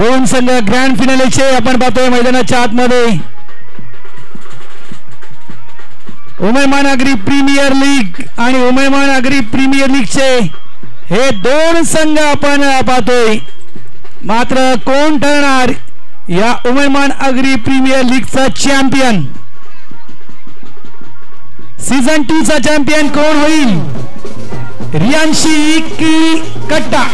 दोन संघ ग्रँड फिनालेचे आपण पाहतोय मैदानाच्या आतमध्ये. उमेमान आगरी प्रीमियर लीग आणि उमेमान आगरी प्रीमियर लीगचे हे दोन संघ आपण पाहतोय. मात्र कोण ठरणार या उमेमान आगरी प्रीमियर लीगचा चॅम्पियन? सीझन 2 चा चॅम्पियन कोण होईल? रियांशी की कट्टा?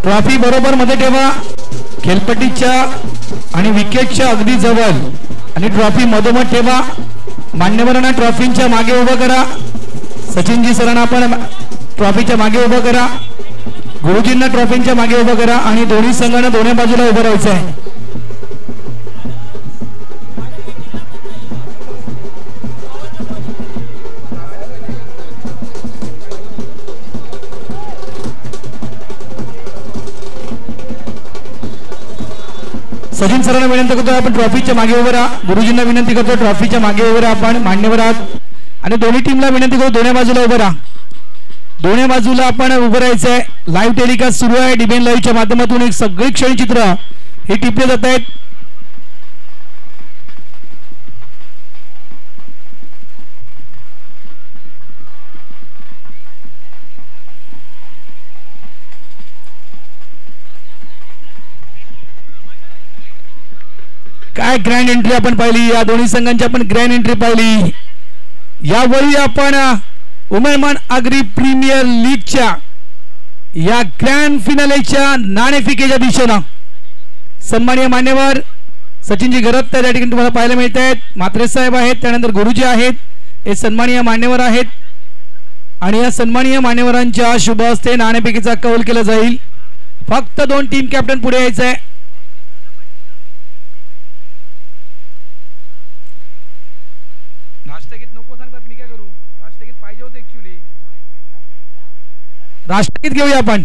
ट्रॉफी बरोबर मध्ये ठेवा, खेळपट्टीच्या आणि विकेटच्या अगदी जवळ, आणि ट्रॉफी मधोमध ठेवा. मान्यवरांना ट्रॉफीच्या मागे उभं करा. सचिनजी सरांना आपण ट्रॉफीच्या मागे उभं करा. गुरुजींना ट्रॉफीच्या मागे उभं करा आणि दोन्ही संघांना दोन्ही बाजूला उभं राहायचं आहे. सचिन सरांना विनंती करतो आपण ट्रॉफीच्या मागे उभं राहा. गुरुजींना विनंती करतो ट्रॉफीच्या मागे उभं राहा. आपण मान्यवर आहात आणि दोन्ही टीमला विनंती करतो दोन्ही बाजूला उभं राहा. दोन्ही बाजूला आपण उभं राहायचं आहे. लाईव्ह टेलिकास्ट सुरू आहे. डिबेन लाईव्हच्या माध्यमातून एक सगळी क्षणचित्र हे टिपले जात आहेत. काय ग्रँड एंट्री आपण पाहिली, या दोन्ही संघांची आपण ग्रँड एंट्री पाहिली. यावेळी आपण उमेमान आगरी प्रीमियर लीगच्या या ग्रँड फिनालेच्या नाणेफेकीच्या दिशेनं सन्माननीय मान्यवर सचिनजी गरत त्या ठिकाणी तुम्हाला पाहायला मिळत आहेत. म्हात्रे साहेब आहेत, त्यानंतर गुरुजी आहेत, हे सन्माननीय मान्यवर आहेत. आणि या सन्माननीय मान्यवरांच्या शुभ हस्ते नाणेफेकीचा कौल केला जाईल. फक्त दोन टीम कॅप्टन पुढे यायचं आहे. राष्ट्रगीत नको सांगतात, मी काय करू? राष्ट्रगीत पाहिजे होते ऍक्च्युअली. राष्ट्रगीत घेऊया आपण.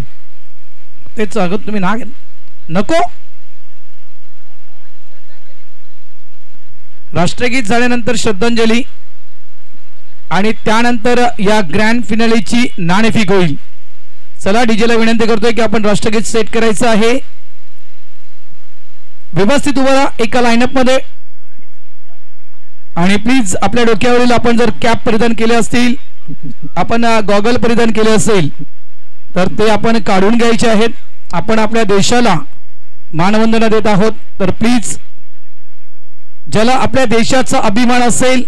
तेच सांगत तुम्ही ना नको. राष्ट्रगीत झाल्यानंतर श्रद्धांजली आणि त्यानंतर या ग्रँड फिनालेची नाणेफेक होईल. चला डीजेला विनंती करतोय की आपण राष्ट्रगीत सेट करायचं आहे. व्यवस्थित उभं राहा एका लाईनअप मध्ये. आणि प्लीज आपल्या डोक्यावरील आपण जर कॅप परिधान केले असतील, आपण गॉगल परिधान केले असेल तर ते आपण काढून घ्यायचे आहेत. आपण आपल्या देशाला मानवंदना देत आहोत. तर प्लीज ज्याला आपल्या देशाचा अभिमान असेल,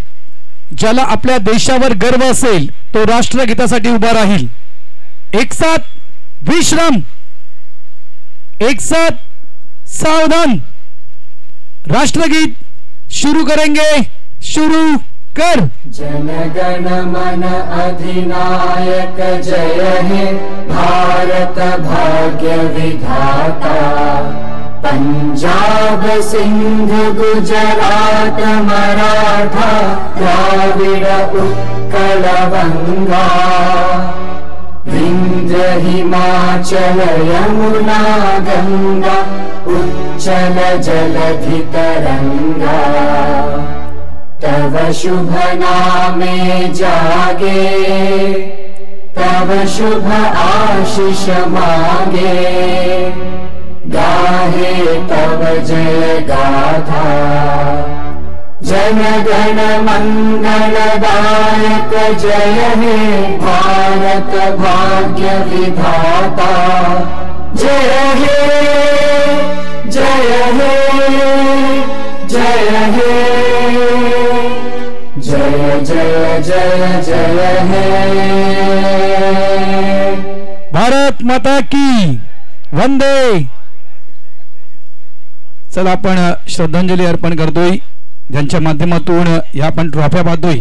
ज्याला आपल्या देशावर गर्व असेल, तो राष्ट्रगीतासाठी उभा राहील. एक साथ विश्राम, एक साथ सावधान. राष्ट्रगीत शुरू करेंगे. शुरू कर. जनगण मन अधिनायक जय हे भारत भाग्य विधाता. पंजाब सिंध गुजरात मराठा द्राविड उत्कल बंगा. विंध्य हिमाचल यमुना गंगा उच्चल जलधि तरंगा. तव शुभ नामे जागे, तव शुभ आशीष मांगे. गाहे तव जय गाथा. जन गण मंगलदायक जय हे भारत भाग्य विधाता. जय हे जय हे जय हे जय जय जय जय हे. भारत माता की वंदे. चला आपण श्रद्धांजली अर्पण करतोय. ज्यांच्या माध्यमातून या आपण ट्रॉफ्या पाहतोय.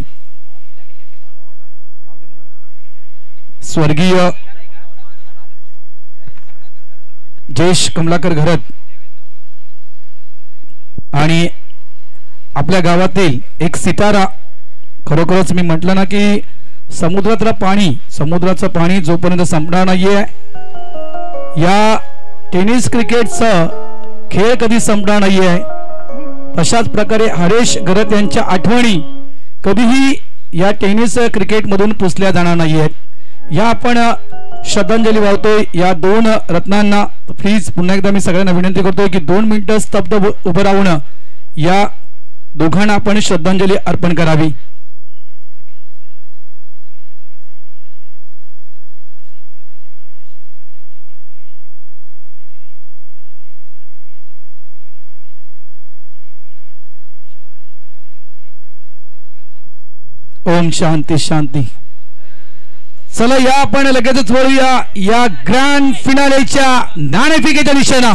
स्वर्गीय जयेश कमलाकर घरत आणि आपल्या गावातील एक सितारा खरोखरच मी म्हटलं ना की समुद्राचं पाणी जोपर्यंत संपणार नाहीये या टेनिस क्रिकेटचा खेळ कधी संपणार नाहीये. तशाच प्रकारे हरेश गरत यांच्या आठवणी कधीही या टेनिस क्रिकेटमधून पुसल्या जाणार नाहीयेत. या आपण श्रद्धांजली वाहतोय या दोन रत्नांना. प्लीज पुन्हा एकदा मी सगळ्यांना विनंती करतोय की 2 मिनिटं स्तब्ध उभं राहून या दोघांना आपण श्रद्धांजली अर्पण करावी. ओम शांती शांती. चला या आपण लगेचच वळूया या ग्रँड फिनालेच्या नाणेफेकीच्या दिशेनं.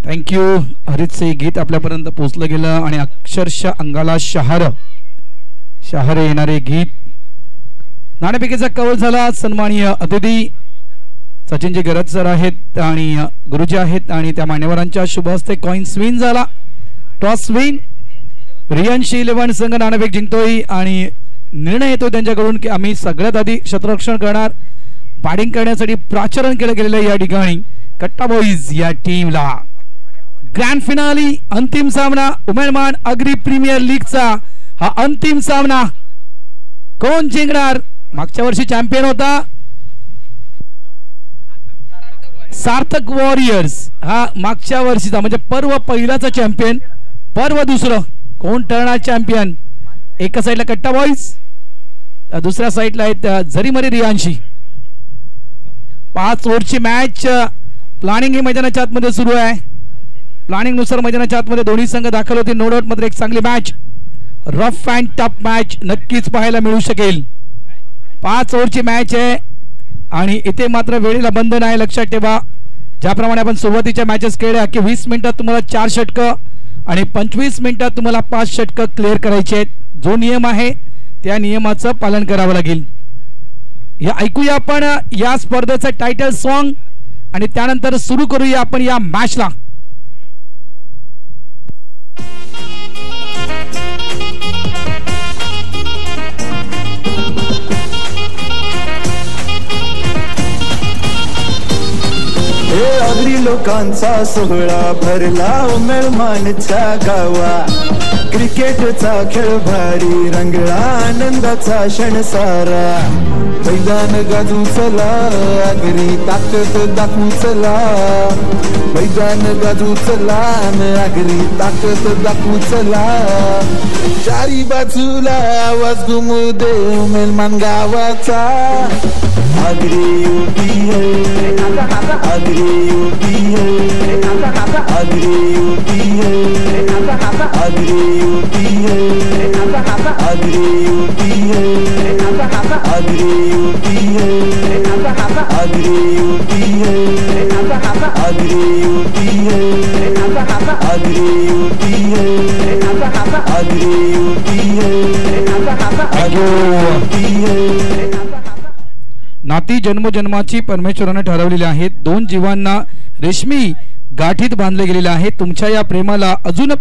थँक्यू. हरितचे गीत आपल्यापर्यंत पोहोचलं गेलं आणि अक्षरशः अंगाला शहारे येणारे गीत. नाणेफेकीचा कौल झाला. सन्माननीय अतिथी सचिनजी गरज सर आहेत आणि गुरुजी आहेत आणि त्या मान्यवरांच्या शुभ हस्ते कॉइन स्विन झाला. टॉस स्विन. रियांशी 11 संघ नाणेफेक जिंकतोय आणि निर्णय येतो त्यांच्याकडून की आम्ही सगळ्यात आधी क्षेत्ररक्षण करणार. बॅटिंग करण्यासाठी प्राचारण केलं गेलेलं या ठिकाणी कट्टा बॉईज या टीमला. ग्रँड फिनाली अंतिम सामना उमेदमान अग्री प्रीमियर लीगचा हा अंतिम सामना कोण जिंकणार. मागच्या वर्षी चॅम्पियन होता सार्थक वॉरियर्स. हा मागच्या वर्षीचा म्हणजे पर्व पहिलाचा चॅम्पियन. पर्व दुसरं कोण ठरणार चॅम्पियन. एका साईडला कट्टा बॉईज दुसऱ्या साईडला आहेत झरीमरी रियांशी. 5 ओव्हरची मॅच प्लॅनिंग ही मैदानाच्या आतमध्ये सुरू आहे. प्लॅनिंग नुसार मैदानाच्या आतमध्ये दोन्ही संघ दाखल होते. नो डाऊट मध्ये एक चांगली match rough and tough match नक्कीच पाहायला मिळू शकेल. 5 ओव्हरची मॅच आहे आणि इथे मात्र वेळेला बंधन आहे. लक्षात ठेवा ज्याप्रमाणे आपण सुरुवातीच्या मॅचेस खेळल्या की 20 मिनिटात तुम्हाला 4 षटकं आणि 25 मिनिटात तुम्हाला 5 षटकं क्लिअर करायचे आहेत. जो नियम आहे त्या नियमाचं पालन करावं लागेल. या ऐकूया आपण या स्पर्धेचं टायटल सॉन्ग आणि त्यानंतर सुरू करूया आपण या मॅचला. अग्री लोकांचा सोहळा भरला उमेळमानच्या गावा. क्रिकेटचा खेळ भारी रंगला आनंदाचा क्षण सारा. मैदान गाजू चला अग्री ताकद दाखवू चला. मैदान गाजू चला अग्री ताकद दाखवू चला. चारी बाजूला आवाज घुमू दे उमेळमान गावाचा. Agree UPL agree UPL agree UPL agree UPL agree UPL agree UPL agree UPL Agri UPL Agri UPL Agri UPL नाती जन्मोजन्माची परमेश्वराने ठरवलेली आहेत. दोन जीवांना रेशमी गाठीत बांधले गेलेले आहे. तुमच्या या प्रेमाला अजून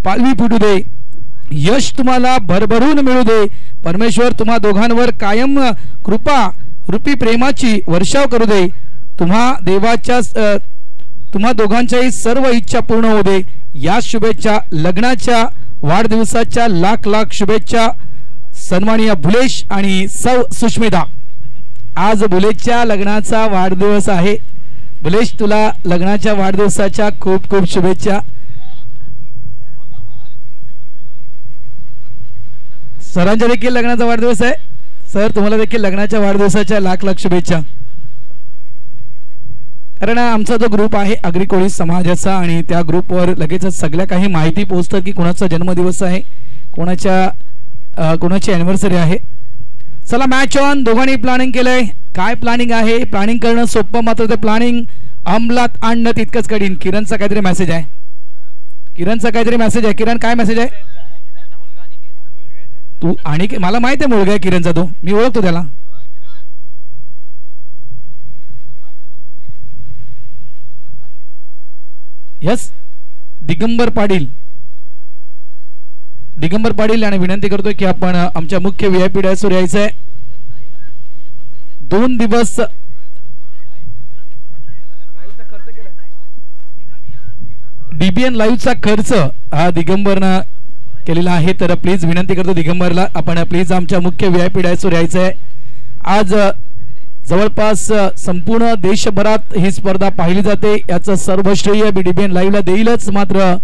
पालवी फुटू दे. यश तुम्हाला भरभरून मिळू दे. परमेश्वर तुम्हा दोघांवर कायम कृपा रूपी प्रेमाची वर्षाव करू दे. तुम्हा दोघांच्याही सर्व इच्छा पूर्ण होऊ दे. या शुभेच्छा, लग्नाच्या वाढदिवसाच्या लाख लाख शुभेच्छा. सन्माननीय भुलेश आणि सौ सुष्मिता. आज भुलेशच्या लग्नाचा वाढदिवस आहे. भुलेश, तुला लग्नाच्या वाढदिवसाच्या खूप खूप शुभेच्छा. सरांच्या देखील लग्नाचा वाढदिवस आहे. सर, तुम्हाला देखील लग्नाच्या वाढदिवसाच्या लाख लाख शुभेच्छा. कारण आमचा जो ग्रुप आहे आगरी कोळी समाजाचा, आणि त्या ग्रुपवर लगेचच सगळ्या काही माहिती पोहोचतात की कोणाचा जन्मदिवस आहे, कोणाची ॲनिव्हर्सरी आहे. चला, मॅच ऑन. दोघांनी प्लॅनिंग केलंय. काय प्लॅनिंग आहे? प्लॅनिंग करणं सोपं, मात्र ते प्लॅनिंग अंमलात आणणं तितकंच कठीण. किरणचा काहीतरी मेसेज आहे. किरण, काय मेसेज आहे? तू आणि मला माहिती आहे मुलगा आहे किरणचा. तो मी ओळखतो त्याला. यस, दिगंबर पाटील आणि विनंती करतोय की आपण आमच्या मुख्य VIP डायसवर यायचं आहे. 2 दिवस DBN लाईव्हचा खर्च हा दिगंबरनं केलेला आहे. तर प्लीज विनंती करतो दिगंबरला, आपण प्लीज आमच्या मुख्य VIP डायसवर यायचं आहे. आज जवळपास संपूर्ण देशभरात ही स्पर्धा पाहिली जाते. याचं सर्व श्रेय DBN लाईव्हला देईलच, मात्र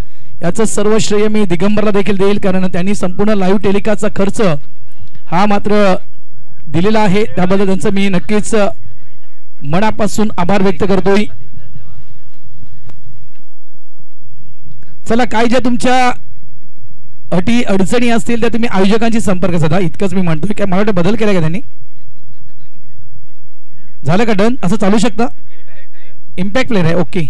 याचं सर्व श्रेय मी दिगंबरला देखील देईल, कारण त्यांनी संपूर्ण लाईव्ह टेलिकास्टचा खर्च हा मात्र दिलेला आहे. त्याबद्दल त्यांचं मी नक्कीच मनापासून आभार व्यक्त करतोय. चला, काय ज्या तुमच्या अटी अडचणी असतील त्या तुम्ही आयोजकांशी संपर्क साधा, इतकंच मी म्हणतोय. काय मला वाटतं बदल केला का त्यांनी? झालं का डन? असं चालू शकता. इम्पॅक्ट प्लेअर आहे. ओके,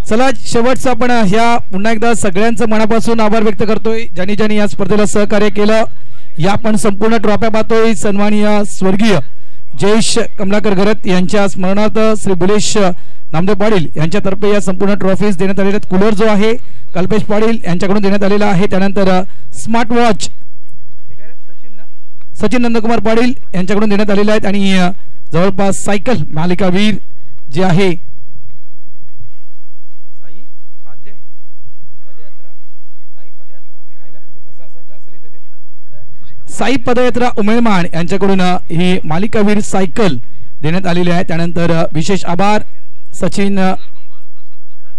चला शेवटचं आपण ह्या पुन्हा एकदा सगळ्यांचं मनापासून आभार व्यक्त करतोय ज्यांनी या स्पर्धेला सहकार्य केलं. या आपण संपूर्ण ट्रॉफ्या पाहतोय. सन्माननीय स्वर्गीय जयेश कमलाकर घरत यांच्या स्मरणार्थ श्री बुलेश नामदेव पाटील यांच्यातर्फे या संपूर्ण ट्रॉफीज देण्यात आलेल्या आहेत. कूलर जो आहे कल्पेश पाटील यांच्याकडून देण्यात आलेला आहे. त्यानंतर स्मार्ट वॉच सचिन नंदकुमार पाटील यांच्याकडून देण्यात आलेले आहेत. आणि जवळपास सायकल मालिकावीर जे आहे साई पदयात्रा उमेळमाण यांच्याकडून ही मालिकावीर सायकल देण्यात आलेली आहे. त्यानंतर विशेष आभार सचिन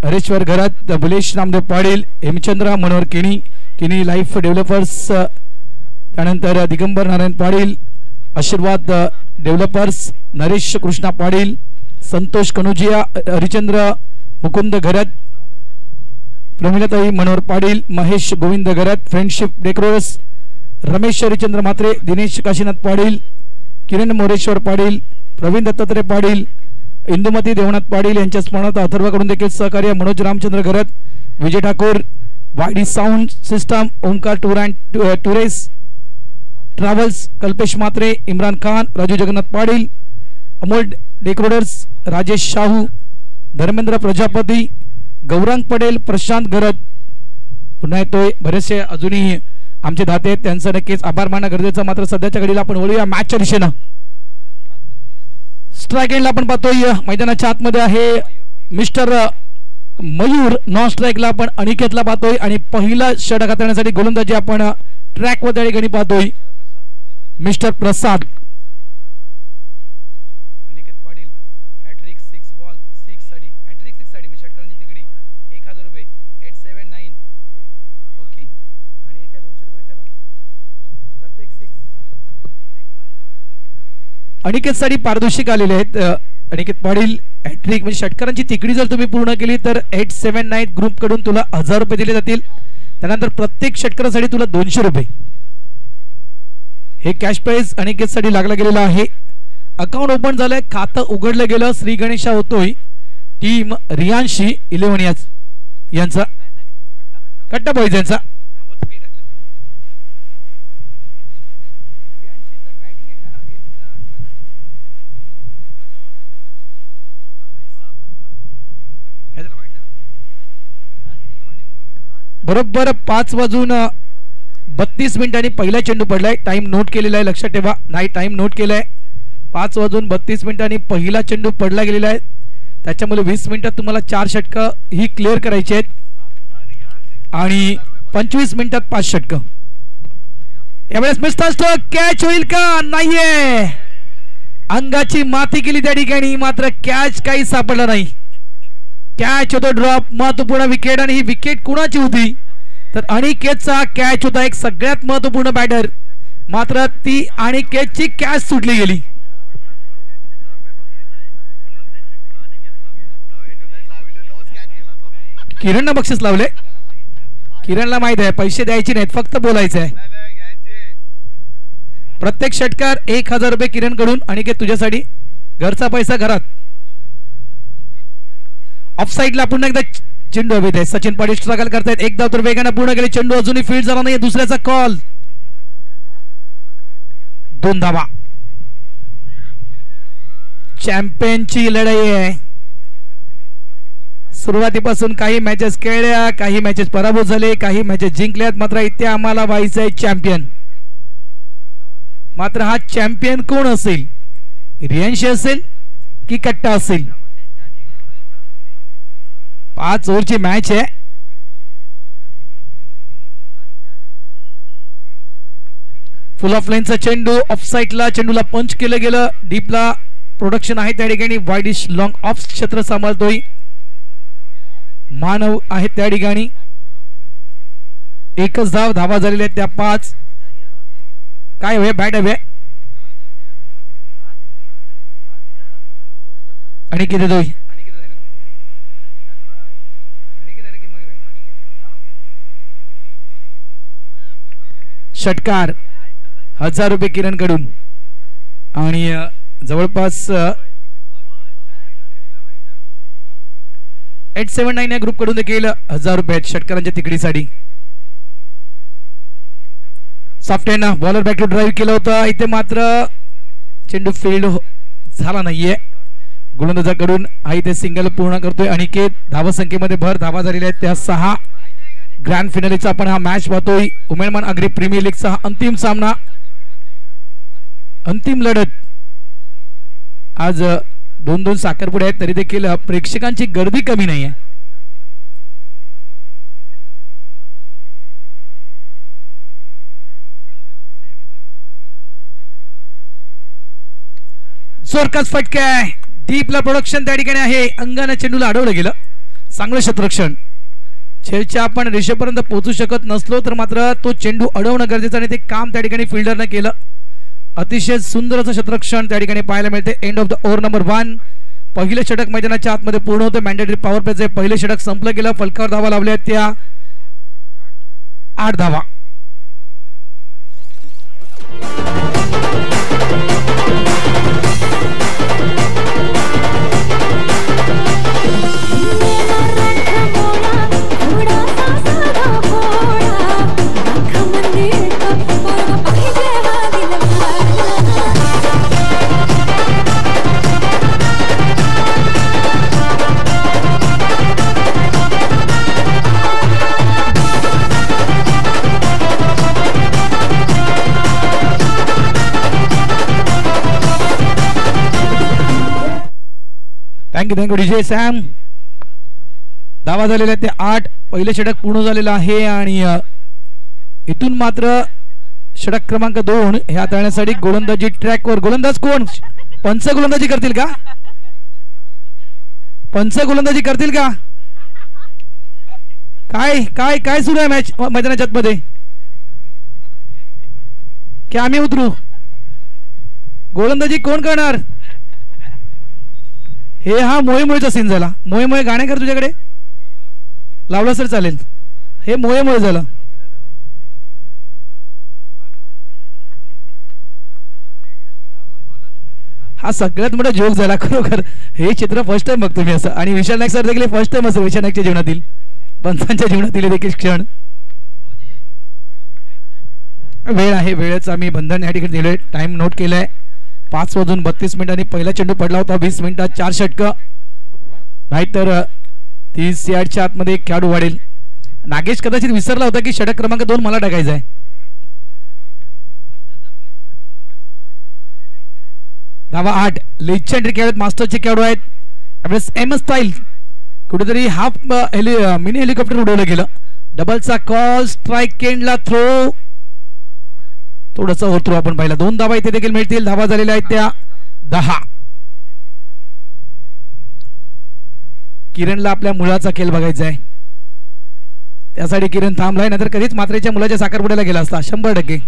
हरेश्वर घरात, बुलेश नामदेव पाटील, हेमचंद्र मनोहर किनी लाईफ डेव्हलपर्स, त्यानंतर दिगंबर नारायण पाटील, आशीर्वाद डेव्हलपर्स, नरेश कृष्णा पाटील, संतोष कनुजिया, हरिचंद्र मुकुंद घरात, प्रमिलाताई मनोहर पाटील, महेश गोविंद घरात, फ्रेंडशिप डेकोरस, रमेश हरिचंद्र मात्रे, दिनेश काशीनाथ पाटील, किरण मोरेश्वर पाटील, प्रवीण दत्तात्रय पाटील, इंदुमती देवनाथ पाटील यांच्या स्मरणार्थ अथर्वकडून देखील सहकार्य Manoj Ramchandra Gharat, Vijay Thakur, YD sound system, Omkar tour and tours travels, Kalpesh Mhatre, Imran Khan, Raju Jagannath Patil, Amol decorators, Rajesh Shahu, Dharmendra Prajapati, Gaurang Patel, प्रशांत घरत. पुन्हा येतोय बरेचसे अजूनही आमचे दाते आहेत, त्यांचं नक्कीच आभार मानणं गरजेचं. मात्र सध्याच्या घडीला आपण वळूया मॅचच्या दिशेनं. स्ट्राईक एंडला आपण पाहतोय मैदानाच्या आतमध्ये आहे मिस्टर मयूर. नॉन स्ट्राईकला आपण अनिकेतला पाहतोय आणि पहिला षटक हाताळण्यासाठी गोलंदाजी आपण ट्रॅक वर त्या ठिकाणी पाहतोय मिस्टर प्रसाद. अनिकेत पाटील हॅट्रिक 6 बॉल 6 साठी हॅट्रिक 6 साठी म्हणजे षटकारांची तिकडी 1000 रुपये 879. ओके, आणि एक आहे 200 रुपये. चला प्रत्येक 6. अनिकेत साठी पारितोषिक आलेले आहेत. अनिकेत पाटील हॅट्रिक म्हणजे षटकारांची तिकडी जर तुम्ही पूर्ण केली तर 879 ग्रुप कडून तुला 1000 रुपये दिले जातील. त्यानंतर प्रत्येक षटकारासाठी तुला 200 रुपये हे कॅश प्राइज अनिकेत साठी लागला गेलेला आहे. अकाउंट ओपन झालंय, खातं उघडलं गेलं, श्री गणेशा होतोय टीम रियांशी 11 यांचा कट्टा बॉईज यांचा. बरोबर 5:32 पहिला चेंडू पडलाय. टाइम नोट केलेला आहे, लक्षात ठेवा. नाही, टाइम नोट केलाय. 5:32 पहिला चेंडू पडला गेलेला आहे. त्याच्यामुळे 20 मिनिटात तुम्हाला 4 षटकं ही क्लिअर करायची आहेत आणि 25 मिनिटात 5 षटकं. यावेळेस मिस्टर स्ट्रोक कॅच होईल का? नाहीये. अंगाची माती केली त्या ठिकाणी, मात्र कॅच काही सापडला नाही. कॅच होतो ड्रॉप. महत्वपूर्ण विकेट आणि ही विकेट कुणाची होती तर अनिकेतचा कॅच होता. एक सगळ्यात महत्वपूर्ण बॅटर, मात्र ती अनिकेतची कॅच सुटली गेली. किरणनं बक्षीस लावले. किरणला माहित आहे पैसे द्यायचे नाहीत, फक्त बोलायचं आहे. प्रत्येक षटकार 1000 रुपये किरण कडून. अनिकेत तुझ्यासाठी घरचा पैसा घरात. ऑफ साइडला पुन्हा एकदा चेंडू हवेत आहे. सचिन पाटील स्ट्रगल करतायत. एक धाव तर वेगाने पूर्ण केले. चेंडू अजूनही फील्ड झाला नाही. दुसऱ्याचा कॉल. 2 धावा. चॅम्पियनची लढाई आहे. सुरुवातीपासून काही मॅचेस खेळल्या, काही मॅचेस पराभूत झाले, काही मॅचेस जिंकल्यात. मात्र इथे आम्हाला व्हायचं आहे चॅम्पियन. मात्र हा चॅम्पियन कोण असेल? रियांशी असेल की कट्टा असेल? 5 ओव्हरची मॅच आहे. फुल ऑफ लाईनचा चेंडू ऑफ साइडला. चेंडूला पंच केलं गेलं. डीपला प्रोडक्शन आहे त्या ठिकाणी. वाईडिश लॉंग ऑफ क्षेत्र सांभाळतोय मानव आहे त्या ठिकाणी. एकच धावा झालेल्या आहेत त्या 5. काय हवे? बॅट हवे आणि किती दोय. षटकार 1000 रुपये किरण कडून आणि जवळपास 879 या ग्रुप कडून देखील 1000 रुपये षटकारांच्या तिकडीसाठी. Software bowler back to drive केलं होतं. इथे मात्र चेंडू फील्ड झाला नाहीये. गोलंदाजाकडून हा इथे सिंगल पूर्ण करतोय अनिकेत. धावसंख्येमध्ये भर. धावा झालेल्या आहेत त्या 6. ग्रँड फिनालेचा आपण हा मॅच पाहतोय. उमेदमान अग्री प्रीमियर लीगचा हा अंतिम सामना, अंतिम लढत. आज 2-2 साखरपुडे आहेत, तरी देखील प्रेक्षकांची गर्दी कमी नाही आहे. जोरकास फटका आहे. डीपला प्रोडक्शन त्या ठिकाणी आहे. अंगाने चेंडूला अडवलं गेलं. चांगलं क्षेत्ररक्षण. खेळच्या आपण रेषेपर्यंत पोहोचू शकत नसलो तर मात्र तो चेंडू अडवणं गरजेचं आणि ते काम त्या ठिकाणी फिल्डरने केलं. अतिशय सुंदर असं क्षेत्ररक्षण त्या ठिकाणी पाहायला मिळते. End of the over number 1. पहिले षटक मैदानाच्या आतमध्ये पूर्ण होतं. मॅन्डेटरी पॉवर प्लेचे पहिले षटक संपलं गेलं. फलकावर धावा लावल्या त्या 8 धावा. Thank you DJ Sam. धावा झालेल्या ते 8. पहिले षटक पूर्ण झालेलं आहे आणि इथून मात्र षटक क्रमांक 2 हे हाताळण्यासाठी गोलंदाजी ट्रॅकवर. गोलंदाज कोण? पंच गोलंदाजी करतील का? पंच गोलंदाजी करतील का? काय काय काय सुरू आहे मॅच मैदानाच्या आतमध्ये? की आम्ही उतरू? गोलंदाजी कोण करणार? हे हा मोहेचा सीन झाला. मोहे गाणे कर तुझ्याकडे लावला सर चालेल. हे मोहे झालं. हा सगळ्यात मोठा जोक झाला खरोखर. हे चित्र फर्स्ट टाइम बघतो मी असं. आणि विशाल नाईक सर देखील फर्स्ट टाइम असेल विशाल नाईकच्या जीवनातील, पंचांच्या जीवनातील देखील क्षण. वेळ आहे, वेळेचं आम्ही बंधन या ठिकाणी दिलंय. टाइम नोट केलाय 5:32 आणि पहिला चेंडू पडला होता 20 मिनिटात 4 षटकं. नाहीतर 30 यार्डच्या आतमध्ये एक खेळाडू वाढेल. नागेश कदाचित विसरला होता की षटक क्रमांक 2 मला टाकायचा आहे. धावा 8. लेजेंडरी खेळाडू मास्टरचे खेळाडू आहेत. त्यावेळेस एम स्टाईल कुठेतरी हाफ मिनी हेलिकॉप्टर उडवलं गेलं. डबलचा कॉल, स्ट्राईक एंडला थ्रो, थोडंसं होतो आपण पाहिला. 2 धावा इथे देखील मिळतील. धावा झालेल्या आहेत त्या 10. किरणला आपल्या मुलाचा खेळ बघायचा आहे, त्यासाठी किरण थांबलाय, नाहीतर कधीच मात्रेच्या मुलाच्या साखरपुड्याला गेला असता 100%.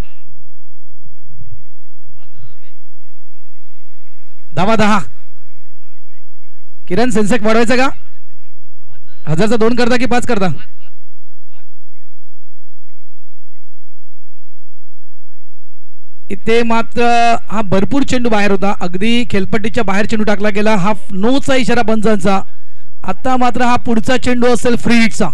धावा 10. किरण सेन्सेक्स वाढवायचा का? 1000चा 2 करता की 5 करता? इथे मात्र हा भरपूर चेंडू बाहेर होता, अगदी खेळपट्टीच्या बाहेर चेंडू टाकला गेला. हा नोचा इशारा पंचांचा. आता मात्र हा पुढचा चेंडू असेल फ्री हिटचा.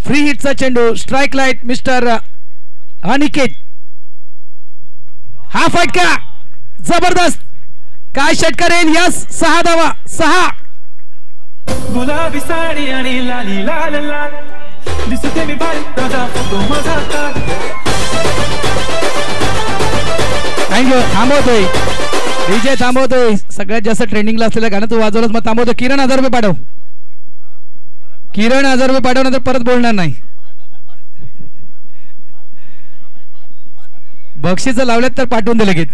फ्री हिटचा चेंडू. Strike light mister Aniket. हा फटका जबरदस्त. काय षटकार येईल? यस, 6 धावा. 6. गुलाबी साडी आणि लाली लाल लाल दिसते मी बाई दादा फोटो माझा काढ. थँक्यू. थांबवतोय डीजे, थांबवतोय. सगळ्यात जास्त ट्रेंडिंगला असलेलं गाणं तू वाजवलंच, मग थांबवतो. किरण 1000 रुपये पाठव. किरण 1000 रुपये पाठवणार परत बोलणार नाही. बक्षीस लावल्यात तर पाठवून दे लगेच.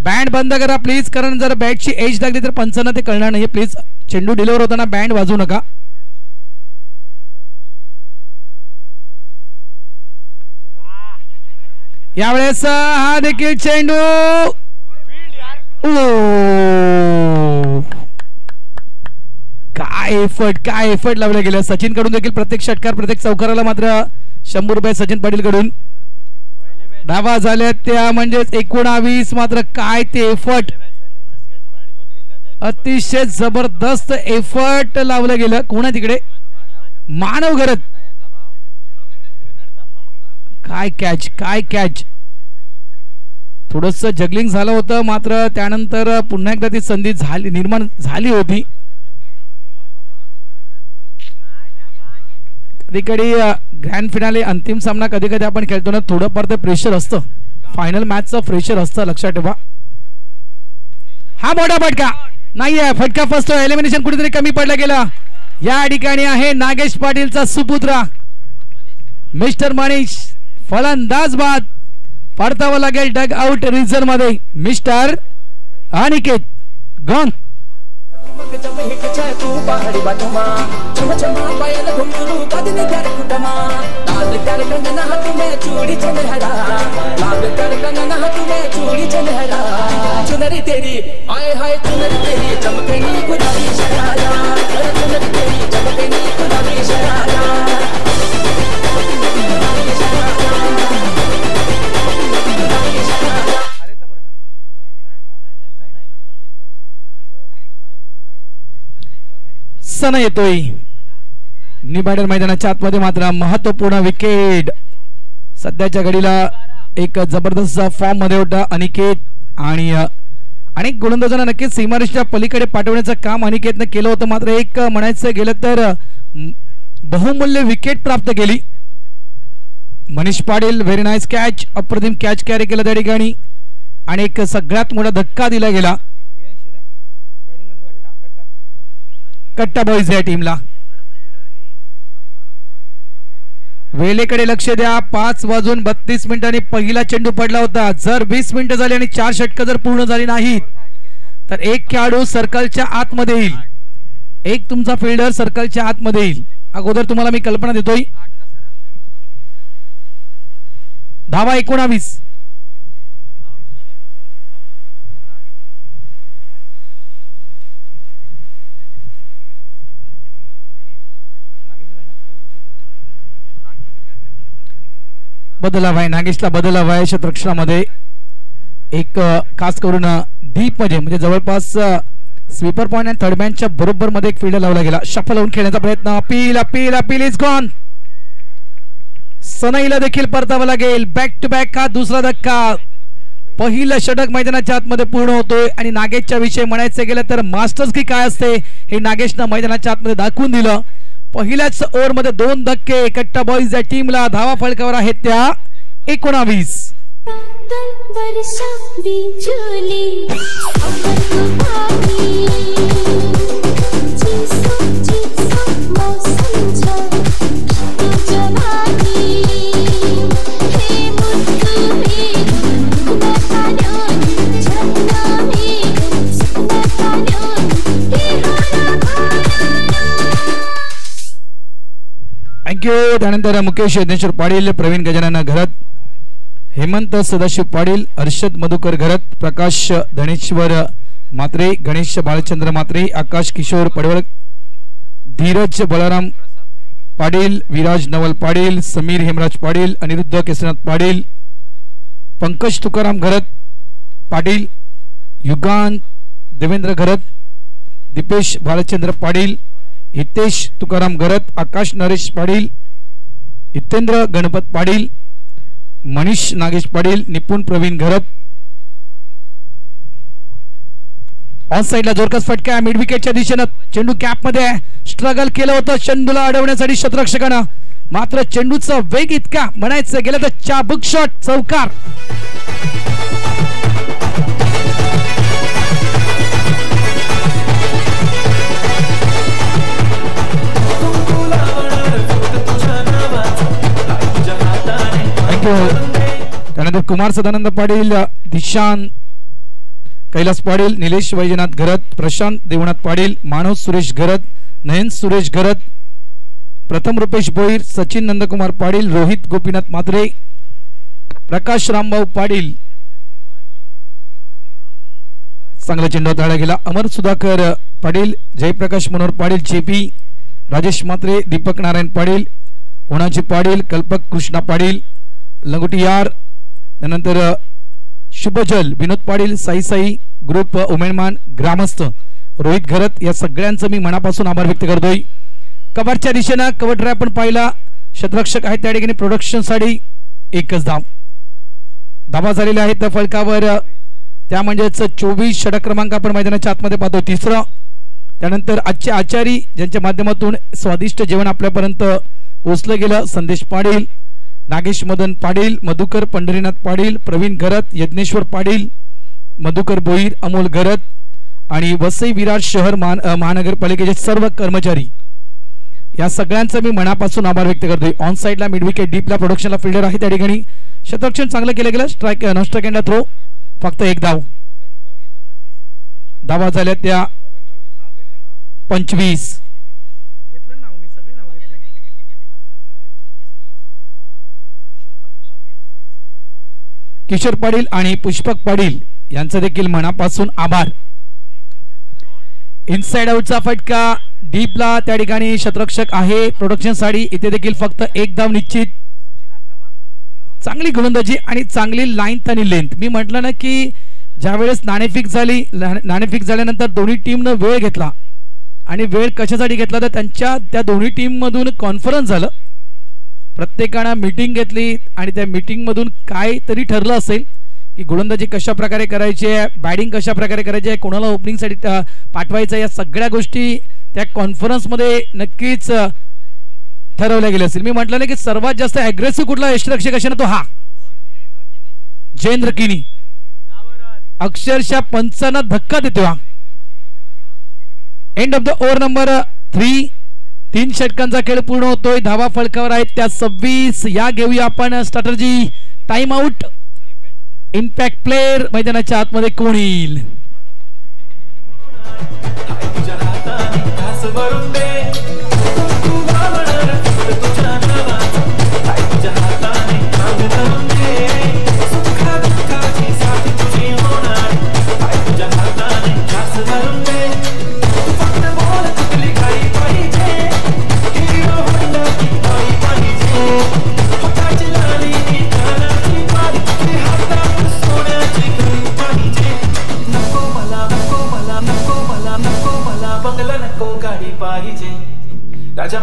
बँड बंद करा प्लीज, कारण जर बॅटची एज लागली तर पंचांना ते कळणार नाही. प्लीज चेंडू डिलिव्हर होताना बँड वाजवू नका. यावेळेस हा देखील चेंडू काय एफर्ट लावला गेला. सचिन कडून देखील प्रत्येक षटकार प्रत्येक चौकाराला मात्र 100 रुपये सचिन पाटील कडून. धावा झाल्या त्या म्हणजेच 19. मात्र काय ते एफर्ट, अतिशय जबरदस्त एफर्ट लावलं गेलं. कोणा तिकडे? मानव घरत. काय कॅच. थोडंसं जगलिंग झालं होतं, मात्र त्यानंतर पुन्हा एकदा ती संधी निर्माण झाली होती. कधी कधी ग्रँड फिनाले अंतिम सामना कधी कधी आपण खेळतो ना, थोडंफार ते प्रेशर असतं. फायनल मॅचचं प्रेशर असतं, लक्षात ठेवा. हा मोठा फटका नाहीये. फटका फसतो. एलिमिनेशन कुठेतरी कमी पडला गेला. या ठिकाणी आहे नागेश पाटीलचा सुपुत्र मिस्टर मनीष. फलंदाज बाद. परतावं लागेल डग आउट रिझन मध्ये मिस्टर अनिकेत. गॉन. चुनरी तेरी आए हाय चुनरी तेरी चमकनी गुलाबी शरारा, चुनरी तेरी चमकनी गुलाबी शरारा. सण येतोय. निबाडर मैदानाच्या आतमध्ये मात्र महत्वपूर्ण विकेट. सध्याच्या घडीला एक जबरदस्त फॉर्म मध्ये होता अनिकेत, आणि अनेक गोलंदाजांना नक्कीच सीमारेषेच्या पलीकडे पाठवण्याचं काम अनिकेतनं केलं होतं. मात्र एक म्हणायचं गेलं तर बहुमूल्य विकेट प्राप्त केली. Manish Patil very nice catch. अप्रतिम कॅच कॅरी केलं त्या ठिकाणी, आणि एक सगळ्यात मोठा धक्का दिला गेला कट्टा बॉईज या टीमला. वेळेकडे लक्ष द्या. 5:32 पहिला चेंडू पडला होता. जर 20 मिनिटं झाली आणि 4 षटकं जर पूर्ण झाली नाहीत तर एक खेळाडू सर्कलच्या आतमध्ये येईल. एक तुमचा फिल्डर सर्कलच्या आतमध्ये येईल. अगोदर तुम्हाला मी कल्पना देतोय. धावा 19. बदलाव आहे नागेशला, बदलाव आहे क्षेत्ररक्षणामध्ये. एक खास करून डीप मध्ये म्हणजे जवळपास स्वीपर पॉइंट आणि थर्ड मॅनच्या बरोबर मध्ये एक फील्ड लावला गेला. शफल लावून खेळण्याचा प्रयत्न. Appeal is gone. सनईला देखील परतावं लागेल. बॅक टू बॅक हा दुसरा धक्का. पहिलं षटक मैदानाच्या आतमध्ये पूर्ण होतोय आणि नागेशच्या विषयी म्हणायचं गेलं तर मास्टर्स की काय असते हे नागेशनं मैदानाच्या आतमध्ये दाखवून दिलं. पहिल्याच ओव्हरमध्ये 2 धक्के. कट्टा बॉईज या टीमला धावा फलकावर आहेत त्या 19. थँक्यू. त्यानंतर मुकेश यज्ञेश्वर पाटील, प्रवीण गजानन घरत, हेमंत सदाशिव पाटील, हर्षद मधुकर घरत, प्रकाश धनेश्वर मात्रे, गणेश बालचंद्र मात्रे, आकाश किशोर पडवळ, धीरज बळाराम पाटील, विराज नवल पाटील, समीर हेमराज पाटील, अनिरुद्ध केशवनाथ पाटील, पंकज तुकाराम घरत पाटील, युगान देवेंद्र घरत, दीपेश बालचंद्र पाटील, हितेश तुकाराम घरत, आकाश नरेश पाटील, हितेंद्र गणपत पाटील, मनीष नागेश पाटील, निपुण प्रवीण घरत. ऑन साइडला जोरकस फटका मिड विकेटच्या दिशेनं. चेंडू कॅप मध्ये स्ट्रगल केलं होतं चेंडूला अडवण्यासाठी क्षेत्ररक्षकानं, मात्र चेंडूचा वेग इतका म्हणायचं गेलं तर चाबुक शॉट चौकार. त्यानंतर कुमार सदानंद पाटील, दिशान कैलास पाटील, निलेश वैजनाथ घरत, प्रशांत देवनाथ पाटील, मानव सुरेश घरत, नयन सुरेश घरत, प्रथम रुपेश भोईर, सचिन नंदकुमार पाटील, रोहित गोपीनाथ मात्रे, प्रकाश रामभाऊ पाटील. चांगला चेंडू हाताळला गेला. अमर सुधाकर पाटील, जयप्रकाश मनोहर पाटील, जेपी राजेश मात्रे, दीपक नारायण पाटील, ओणाजी पाटील, कल्पक कृष्णा पाटील, लंगोटीयार, त्यानंतर शुभजल विनोद पाटील, साई ग्रुप उमेनमान ग्रामस्थ रोहित घरत, या सगळ्यांचं मी मनापासून आभार व्यक्त करतोय. कव्हरच्या दिशेनं कव्हर ड्राइव्ह पण पाहिला. क्षेत्ररक्षक आहेत त्या ठिकाणी प्रोडक्शन साठी एकच धावा झालेल्या आहेत त्या फलकावर. त्या म्हणजेच 24 षटक क्रमांक आपण मैदानाच्या आतमध्ये पाहतो. तिसरं. त्यानंतर आजचे आचारी ज्यांच्या माध्यमातून स्वादिष्ट जेवण आपल्यापर्यंत पोहोचलं गेलं, संदेश पाटील, नागेश मदन पाटील, मधुकर पंढरीनाथ पाटील, प्रवीण घरत, यज्ञेश्वर पाटील, मधुकर भोईर, अमोल घरत आणि वसई विरार शहर महानगरपालिकेचे सर्व कर्मचारी, या सगळ्यांचा मी मनापासून आभार व्यक्त करतोय. ऑन साइडला मिड विकेट, डीपला प्रोडक्शनला फिल्डर आहे त्या ठिकाणी. क्षेत्ररक्षण चांगलं केलं गेलं. स्ट्राइक नॉन स्ट्राइक एंडला थ्रो. फक्त एक धावा झाल्या त्या 25. किशोर पाटील आणि पुष्पक पाटील यांचं देखील मनापासून आभार. इनसाइड आउटचा फटका डीपला त्या ठिकाणी क्षेत्ररक्षक आहे प्रोडक्शन साठी. इथे देखील फक्त एक धाव निश्चित. चांगली गोलंदाजी आणि चांगली लाईन आणि लेंथ. मी म्हटलं ना की ज्यावेळेस नाणेफेक झाल्यानंतर दोन्ही टीमनं वेळ घेतला आणि वेळ कशासाठी घेतला तर त्यांच्या त्या दोन्ही टीम मधून कॉन्फरन्स झालं. प्रत्येकानं मीटिंग घेतली आणि त्या मीटिंग मधून काय तरी ठरलं असेल की गोलंदाजी कशा प्रकारे करायची आहे, बॅटिंग कशा प्रकारे करायची आहे, कोणाला ओपनिंग साठी पाठवायचं, या सगळ्या गोष्टी त्या कॉन्फरन्स मध्ये नक्कीच ठरवल्या गेल्या असतील. मी म्हटलं ना की सर्वात जास्त अग्रेसिव्ह कुठला यष्टिरक्षक असेल ना तो हा जयेंद्र किनी. अक्षरशः पंचांना धक्का देतो. End of the over number 3. 3 षटकांचा खेळ पूर्ण होतोय. धावा फलकावर आहेत त्या 26. या घेऊया आपण strategy time out. Impact player मैदानाच्या आतमध्ये कोण येईल?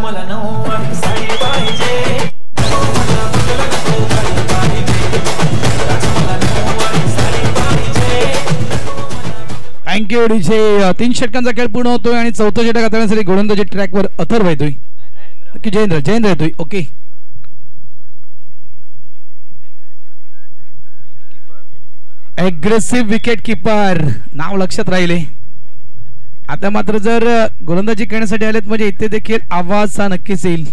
मला नऊवारी साडी पाहिजे, मला बदल नको गाडी पाहिजे, मला नऊवारी साडी पाहिजे. Thank you DJ. 3 षटकांचा खेळ पूर्ण होतोय आणि चौथं षटक हाताळण्यासाठी गोलंदाजी ट्रॅकवर अथर्व येतोय. नक्की जयेंद्र येतोय. ओके, ॲग्रेसिव्ह विकेट किपर नाव लक्षात राहिले. आता मात्र जर गोलंदाजी करण्यासाठी आलेत म्हणजे इथे देखील आवाज हा नक्कीच येईल.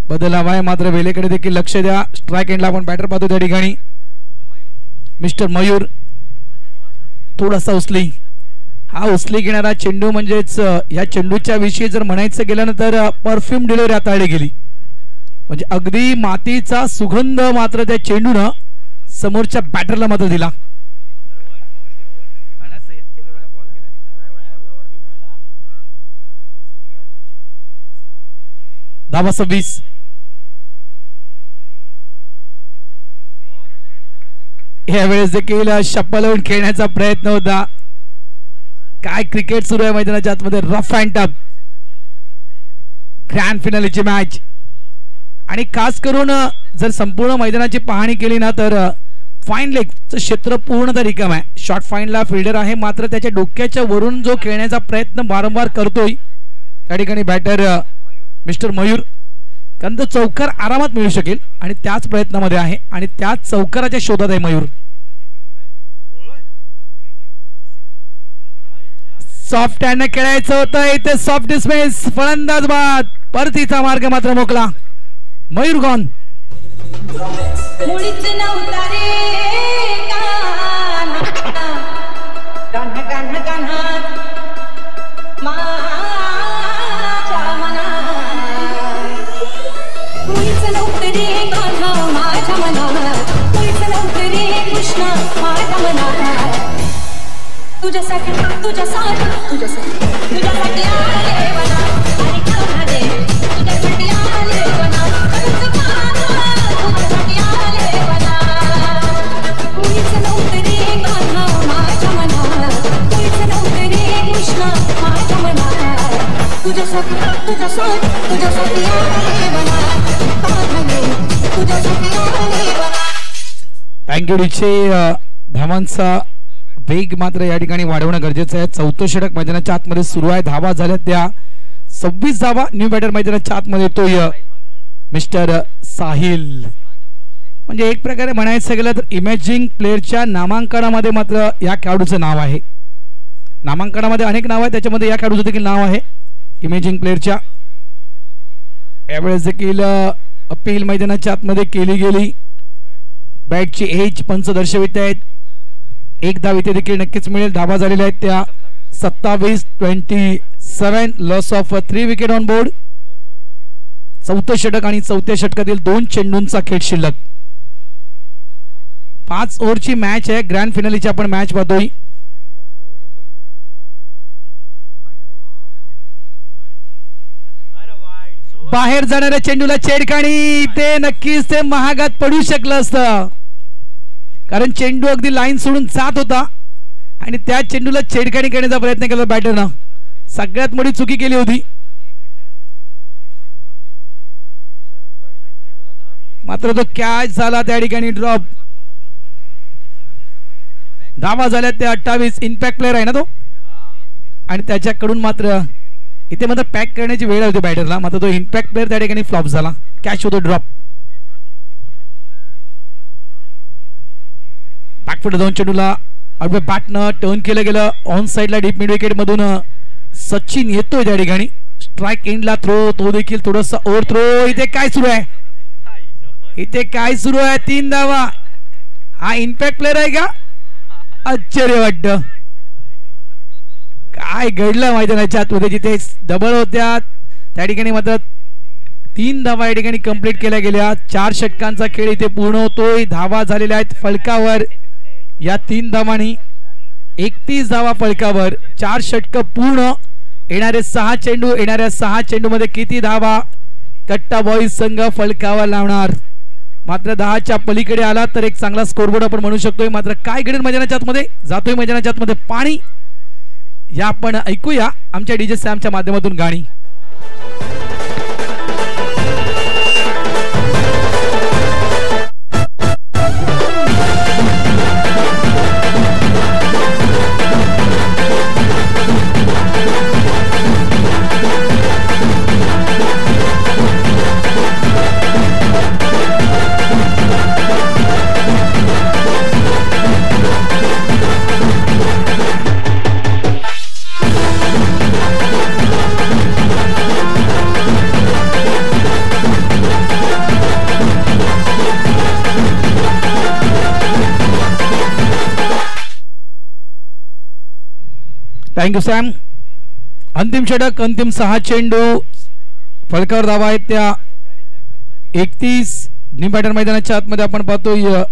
बदल हवा आहे, मात्र वेळेकडे देखील लक्ष द्या. स्ट्राईक एंडला आपण बॅटर पाहतो त्या ठिकाणी मिस्टर मयूर थोडासा उचली. हा उचली घेणारा चेंडू म्हणजेच या चेंडूच्या विषयी जर म्हणायचं गेलं ना तर परफ्यूम डिलिव्हरी हाताळली गेली. म्हणजे अगदी मातीचा सुगंध मात्र त्या चेंडूनं समोरच्या बॅटरला मात्र दिला. धावा 26. यावेळेस देखील शप्पलवून खेळण्याचा प्रयत्न होता. काय क्रिकेट सुरू आहे मैदानाच्या आतमध्ये. रफ अँड टफ ग्रँड फिनालीची मॅच. आणि खास करून जर संपूर्ण मैदानाची पाहणी केली ना तर फाईन लेगचं क्षेत्र पूर्णतः रिकाम आहे. शॉर्ट फाईनला फिल्डर आहे, मात्र त्याच्या डोक्याच्या वरून जो खेळण्याचा प्रयत्न वारंवार करतोय त्या ठिकाणी बॅटर मिस्टर मयूर, कारण तो चौकार आरामात मिळू शकेल आणि त्याच प्रयत्नामध्ये आहे आणि त्याच चौकाराच्या शोधात आहे मयूर. सॉफ्ट हँडने खेळायचं होतं, इथे सॉफ्ट डिस्मिस. फलंदाज बाद, परतीचा मार्ग मात्र मोकला. मयूर गॉन. मुळीच नव्हता रे कान्हा कान्हा कान्हा माझ्या मनात. मुळीच नव्हतं रे कान्हा माझ्या मनात, मुळीच नव्हतं रे कृष्णा माझ्या मनात. तुझ्यासाठी तुझ्यासाठी तुझ्यासाठी तुझ्यासाठी आले वना आणि कान्हा रे तुझ्यासाठी आले वना. थँक्यू डीचे. धावांचा वेग मात्र या ठिकाणी वाढवणं गरजेचं आहे. चौथं षटक मैदानाच्या आतमध्ये सुरू आहे. धावा झाल्या त्या 26 धावा. न्यू बॅटर मैदानाच्या आतमध्ये येतोय मिस्टर साहिल. म्हणजे एक प्रकारे म्हणायचं गेलं तर इमॅजिंग प्लेअरच्या नामांकनामध्ये मात्र या खेळाडूचं नाव आहे. नामांकनामध्ये अनेक नाव आहेत, त्याच्यामध्ये या खेळाडूचं देखील नाव आहे इमेजिंग प्लेअरच्या. यावेळेस देखील अपील मैदानाच्या आतमध्ये केली गेली. बॅटची एज पंच दर्शवित आहेत. एक धाव इथे देखील नक्कीच मिळेल. धावा झालेल्या आहेत त्या 27-27. Loss of 3 wicket on board. चौथं षटक आणि चौथ्या षटकातील 2 चेंडूंचा खेळ शिल्लक. 5 ओव्हरची मॅच आहे. ग्रँड फिनालीची आपण मॅच पाहतोय. बाहेर जाणाऱ्या चेंडूला छेडखानी. ते नक्कीच ते महागात पडू शकलं असतं, कारण चेंडू अगदी लाईन सोडून जात होता आणि त्या चेंडूला छेडखानी करण्याचा प्रयत्न केला बॅटरनं. सगळ्यात मोठी चुकी केली होती. मात्र तो कॅच झाला त्या ठिकाणी, ड्रॉप. धावा झाल्या त्या 28. इम्पॅक्ट प्लेअर आहे ना तो, आणि त्याच्याकडून मात्र इथे मात्र पॅक करण्याची वेळ होती बॅटरला. मात्र तो इम्पॅक्ट प्लेअर त्या ठिकाणी फ्लॉप झाला. कॅच होतो, ड्रॉप. बॅकफुट 2 चेंडूला बॅटनं टर्न केलं गेलं. ऑन साइडला डीप मिड विकेट मधून सचिन येतोय त्या ठिकाणी. स्ट्राईक एंडला थ्रो, तो देखील थोडासा ओव्हर थ्रो. इथे काय सुरू आहे, इथे काय सुरू आहे. 3 धावा. हा इम्पॅक्ट प्लेअर आहे का? आश्चर्य वाटतं. काय घडलं मैदानाच्या आतमध्ये. जिथे डबल होत्या त्या ठिकाणी मात्र 3 धावा या ठिकाणी कंप्लीट केल्या गेल्या. 4 षटकांचा खेळ इथे पूर्ण होतोय. धावा झालेल्या आहेत फलकावर या 3 धावांनी. 31 धावा फलकावर. 4 षटक पूर्ण. येणारे 6 चेंडू, येणाऱ्या 6 चेंडू मध्ये किती धावा कट्टा बॉईज संघ फलकावर लावणार. मात्र 10च्या पलीकडे आला तर एक चांगला स्कोरबोर्ड आपण म्हणू शकतोय. मात्र काय घडेल मैदानाच्या आतमध्ये. जातोय मैदानाच्या आतमध्ये पाणी. या आपण ऐकूया आमच्या डीजे सॅमच्या माध्यमातून गाणी. Thank you Sam. अंतिम षटक, अंतिम 6 चेंडू, फलकावर धावा आहेत त्या 31. निंबाटर मैदानाच्या आतमध्ये आपण पाहतोय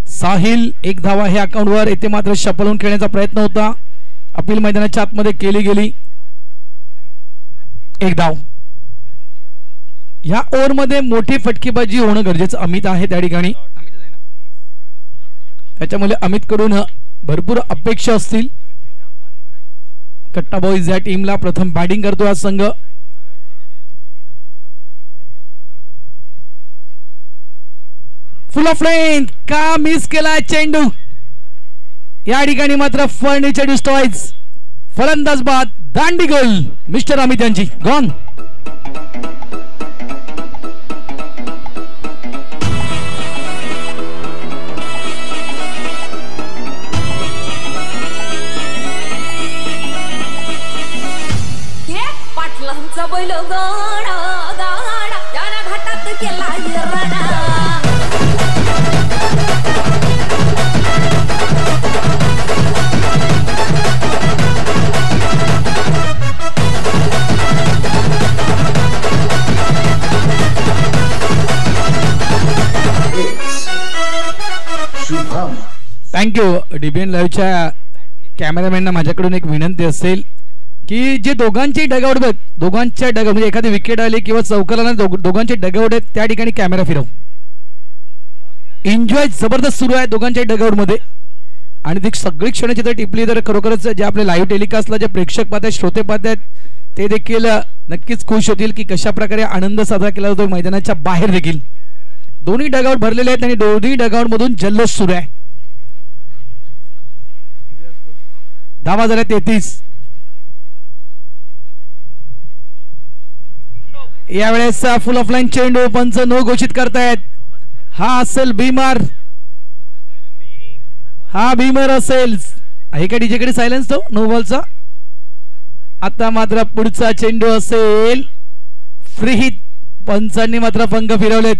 साहिल 1 धावा हे अकाउंटवर. येथे मात्र शपलून खेळण्याचा प्रयत्न होता, अपील मैदानाच्या आतमध्ये केली गेली. 1 धाव. ह्या ओव्हरमध्ये मोठी फटकेबाजी होणं गरजेचं अमित आहे त्या ठिकाणी, त्याच्यामुळे अमित कडून भरपूर अपेक्षा असतील. कट्टा बॉईज या टीमला प्रथम बॅटिंग करतो हा संघ. फुल ऑफ लेंथ का मिस केला चेंडू. या ठिकाणी मात्र फर्निचर डिस्ट्रॉयज. फलंदाज बाद, दांडी गोल मिस्टर अमित यांची. गॉन. पाटलांचा बैल गाडा गाडा त्यानं घाटात केला हिरणा. थँक्यू. डीबीएन लाईव्हच्या कॅमेरामॅनना माझ्याकडून एक विनंती असेल की जे दोघांचे डगआउट बघ, दोघांच्या डगआउट म्हणजे एखादी विकेट आली किंवा चौकाला दोघांचे डगआउट आहेत त्या ठिकाणी कॅमेरा फिरव. एन्जॉय जबरदस्त सुरू आहे दोघांच्या डगआउट मध्ये. आणि ती सगळी क्षण चित्र टिपली तर खरोखरच जे आपले लाईव्ह टेलिकास्टला जे प्रेक्षक पाहत आहेत, श्रोते पाहत आहेत, ते देखील नक्कीच खुश होतील की कशा प्रकारे आनंद साजरा केला जातो मैदानाच्या बाहेर देखील. दोन्ही डगआउट भरलेले आहेत आणि दोन्ही डगआउट मधून जल्लोष सुरू आहे. धावा झाल्या 33. यावेळेस फुल ऑफ लाईन चेंडू पंच नो घोषित करतायत. हा असेल बीमार, हा भीमर असेल. आहे का डीजेकडे सायलेन्स तो नो बॉलचा. आता मात्र पुढचा चेंडू असेल फ्री हिट. पंचांनी मात्र पंख फिरवलेत.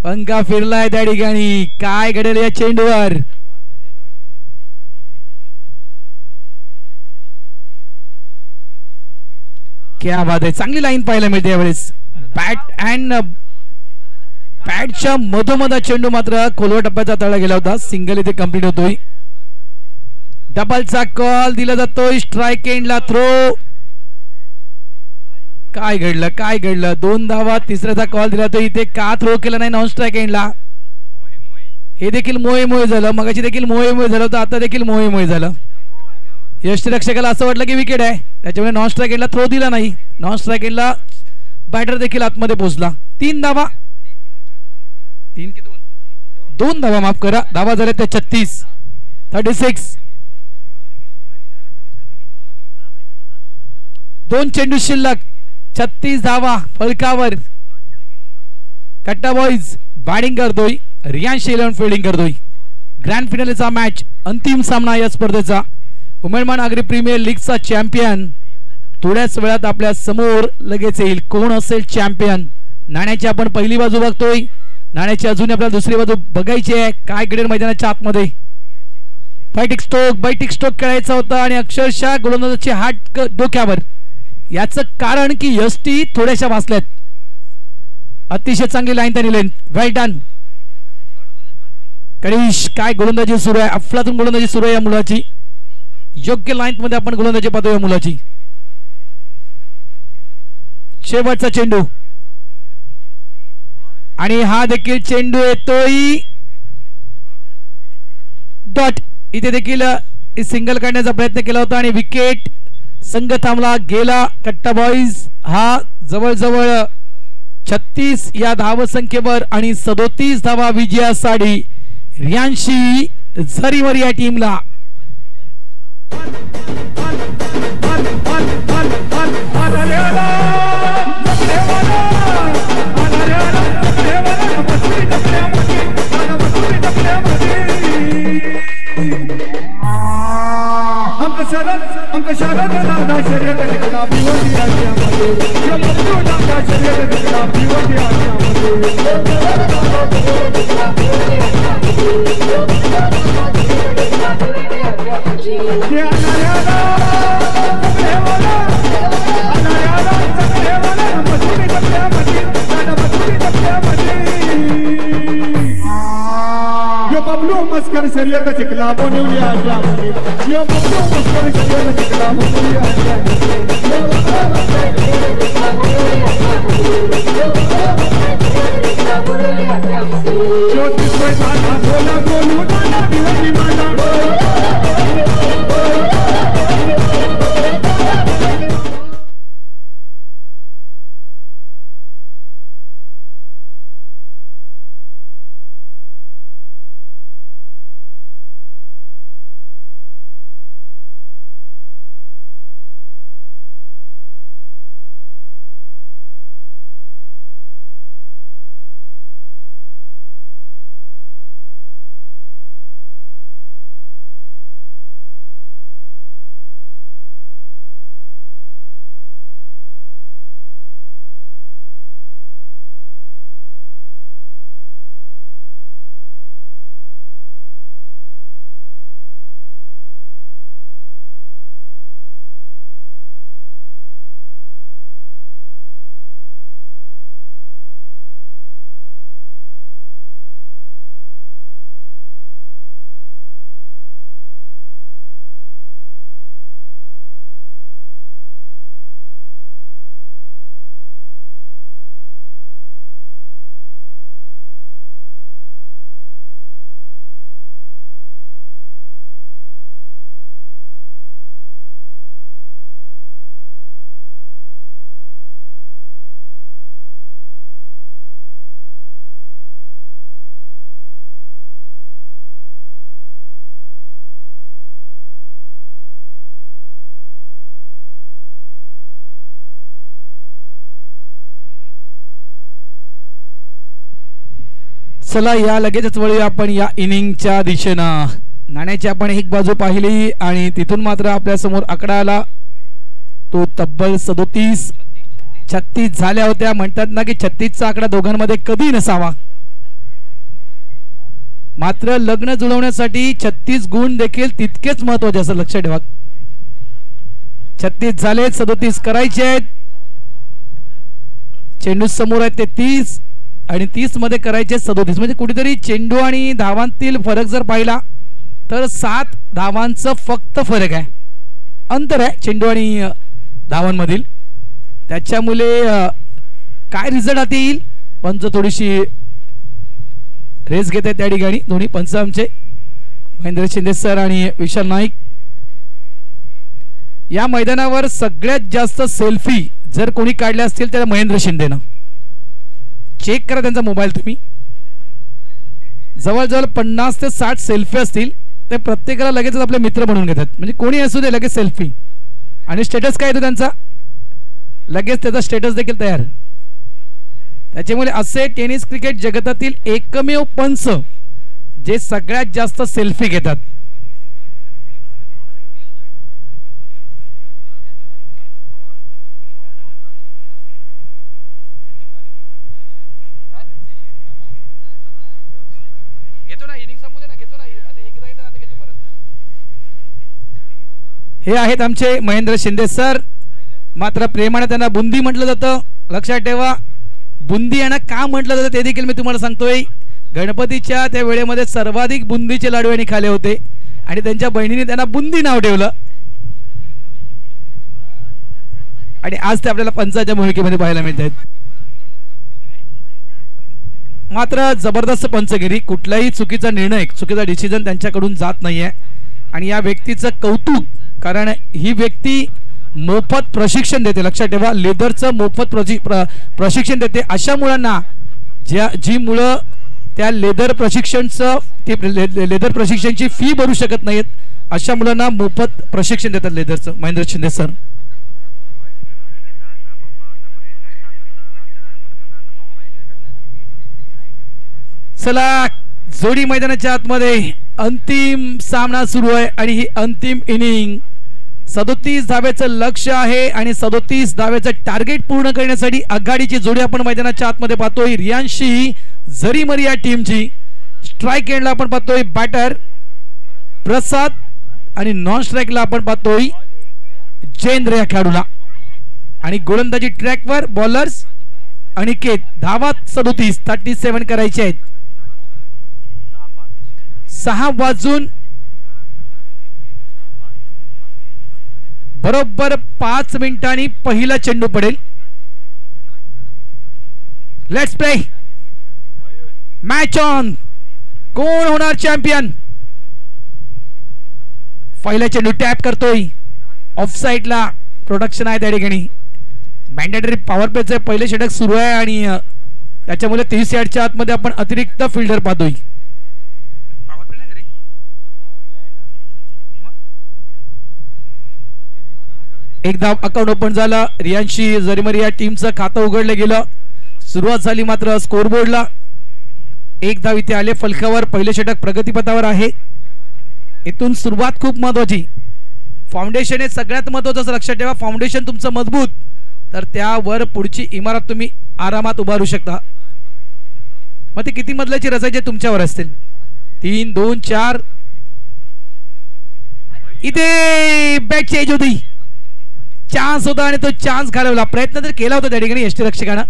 पंखा फिरलाय त्या ठिकाणी. काय घडेल या चेंडूवर. क्या बात आहे. चांगली लाईन पाहायला मिळते यावेळेस. बॅट अँड बॅटच्या मधोमध चेंडू मात्र खोलवर टप्प्याचा तळा गेला होता. सिंगल इथे कंप्लीट होतोय. डबलचा कॉल दिला जातोय. स्ट्राइक एंडला थ्रो. काय घडलं काय घडलं. 2 धावा. तिसऱ्याचा कॉल दिला तो इथे का थ्रो केला नाही नॉन स्ट्राइक एंडला. हे देखील मोहे मोहे झालं. मगाशी देखील मोहे मोहे झालं होतं, आता देखील मोहे मोहे झालं. यष्टीरक्षकाला असं वाटलं की विकेट आहे, त्याच्यामुळे नॉन स्ट्राइक एंडला थ्रो दिला नाही. नॉन स्ट्राइक एंडला बॅटर देखील आतमध्ये पोहोचला. 3 धावा. 3 की 2 धावा माफ करा. धावा झाल्या त्या 36. 36. 2 चेंडू शिल्लक. 36 धावा फलकावर. कट्टा बॉईज बॅटिंग करतोय. रियांश 11 फिल्डिंग करतोय. ग्रँड फिनालेचा मॅच, अंतिम सामना या स्पर्धेचा. उमेदमान आगरी प्रीमियर लीगचा चॅम्पियन थोड्याच वेळात आपल्या समोर लगेच येईल. कोण असेल चॅम्पियन. नाण्याची आपण पहिली बाजू बघतोय. नाण्याची अजून आपल्याला दुसरी बाजू बघायची आहे. काय घडेल मैदानाच्या आतमध्ये. बैटिक स्ट्रोक खेळायचा होता आणि अक्षरशः गोलंदाजाचे हात डोक्यावर. याचं कारण की यष्टी थोड्याशा वाचल्यात. अतिशय चांगली लाईन त्यांनी लेन. वेल डन कनिश. काय गोलंदाजी सुरू आहे. अफलातून गोलंदाजी सुरू आहे या मुलाची. योग्य लाईन मध्ये आपण गोलंदाजी पाहतो या मुलाची. शेवटचा चेंडू आणि हा देखील चेंडू येतोय डॉट. इथे देखील सिंगल काढण्याचा प्रयत्न केला होता आणि विकेट संघ थांबला गेला. कट्टा बॉईज हा जवळजवळ 36 या धावसंख्येवर आणि 37 धावा विजयासाठी रियांशी झरीवर या टीमला. अंक शरद दादा शर्यत निकला भिवंडी राज्यामध्ये दादा शर्यत निकला भिवंडी बबलू मस्कर शर्यत चिकला बनवली आज्यामध्ये बबलू मस्कर शर्यत चिकला बनवली आज्यामध्ये ज्योतिष दादा बोला बोलू दादा भिवंडी माझा. चला या लगेचच वळूया आपण या इनिंगच्या दिशेनं. नाण्याची आपण एक बाजू पाहिली आणि तिथून मात्र आपल्या समोर आकडा आला तो तब्बल 37-36 झाल्या होत्या. म्हणतात ना की 36चा आकडा दोघांमध्ये कधी नसावा. मात्र लग्न जुळवण्यासाठी 36 गुण देखील तितकेच महत्वाचे असं लक्षात ठेवा. 36 झाले, 37 करायचे आहेत. चेंडू समोर आहेत ते 30 आणि 30 मध्ये करायचे 37. म्हणजे कुठेतरी चेंडू आणि धावांतील फरक जर पाहिला तर 7 धावांचं फक्त फरक आहे, अंतर आहे चेंडू आणि धावांमधील. त्याच्यामुळे काय रिझल्ट आता येईल पंच थोडीशी रेस घेत आहेत त्या ठिकाणी दोन्ही पंच आमचे महेंद्र शिंदे सर आणि विशाल नाईक. या मैदानावर सगळ्यात जास्त सेल्फी जर कोणी काढल्या असतील तर महेंद्र शिंदेनं. चेक करा त्यांचा मोबाईल तुम्ही. जवळजवळ 50 ते 60 सेल्फी असतील. ते प्रत्येकाला लगेच आपले मित्र बनवून घेतात. म्हणजे कोणी असू दे लगेच सेल्फी. आणि स्टेटस काय येतो त्यांचा, लगेच त्याचा स्टेटस देखील तयार. त्याच्यामुळे असे टेनिस क्रिकेट जगतातील एकमेव पंच जे सगळ्यात जास्त सेल्फी घेतात. हे आहेत आमचे महेंद्र शिंदे सर. मात्र प्रेमाने त्यांना बुंदी म्हटलं जातं, लक्षात ठेवा. बुंदी यांना का म्हटलं जातं ते देखील मी तुम्हाला सांगतोय. गणपतीच्या त्या वेळेमध्ये सर्वाधिक बुंदीचे लाडू यांनी खाले होते आणि त्यांच्या बहिणीने त्यांना बुंदी नाव ठेवलं आणि आज ते आपल्याला पंचाच्या भूमिकेमध्ये पाहायला मिळत आहेत. मात्र जबरदस्त पंचगिरी, कुठलाही चुकीचा निर्णय चुकीचा डिसिजन त्यांच्याकडून जात नाहीये. आणि या व्यक्तीचं कौतुक, कारण ही व्यक्ती मोफत प्रशिक्षण देते. लक्षात ठेवा, लेदरचं मोफत प्रशिक्षण देते. अशा मुलांना जी मुलं त्या लेदर प्रशिक्षणची फी भरू शकत नाहीत, अशा मुलांना मोफत प्रशिक्षण देतात लेदरचं. महेंद्र शिंदे सर. चला, जोडी मैदानाच्या आतमध्ये अंतिम सामना सुरू आहे आणि ही अंतिम इनिंग 37 धावेचं लक्ष आहे आणि 37 धावेचं टार्गेट पूर्ण करण्यासाठी आघाडीची जोडी आपण मैदानाच्या आतमध्ये पाहतोय. रियांशी झरीमरी या टीमची. स्ट्राईक एंडला आपण पाहतोय बॅटर प्रसाद आणि नॉन स्ट्राईकला आपण पाहतोय जयेंद्र या खेळाडूला. आणि गोलंदाजी ट्रॅकवर बॉलर्स अनिकेत. धावा 37 करायचे आहेत. 6 वाजून बरोबर 5 मिनिटांनी पहिला चेंडू पडेल. Let's play. Match on. कोण होणार चॅम्पियन? पहिला चेंडू टॅप करतोय. ऑफ साइडला प्रोडक्शन आहे त्या ठिकाणी. मॅन्डेटरी पॉवर प्लेचं पहिले षटक सुरू आहे आणि त्याच्यामुळे 30 यार्डच्या आतमध्ये आपण अतिरिक्त फिल्डर पाहतोय. एकदा अकाउंट ओपन झालं. रियांशी झरीमरी या टीमचं खातं उघडलं गेलं. सुरुवात झाली मात्र स्कोरबोर्डला 1 धाव इथे आले फलकावर. पहिले षटक प्रगतीपथावर आहे. इथून सुरुवात खूप महत्वाची. फाउंडेशन हे सगळ्यात महत्वाचं. लक्षात ठेवा, फाउंडेशन तुमचं मजबूत तर त्यावर पुढची इमारत तुम्ही आरामात उभारू शकता. मग ते किती मजल्याची रचायची तुमच्यावर असतील. 3 2 4. इथे बॅट चेंज होती. चान्स होता आणि तो चान्स घालवला. प्रयत्न तर केला होता त्या ठिकाणी यष्टीरक्षकानं,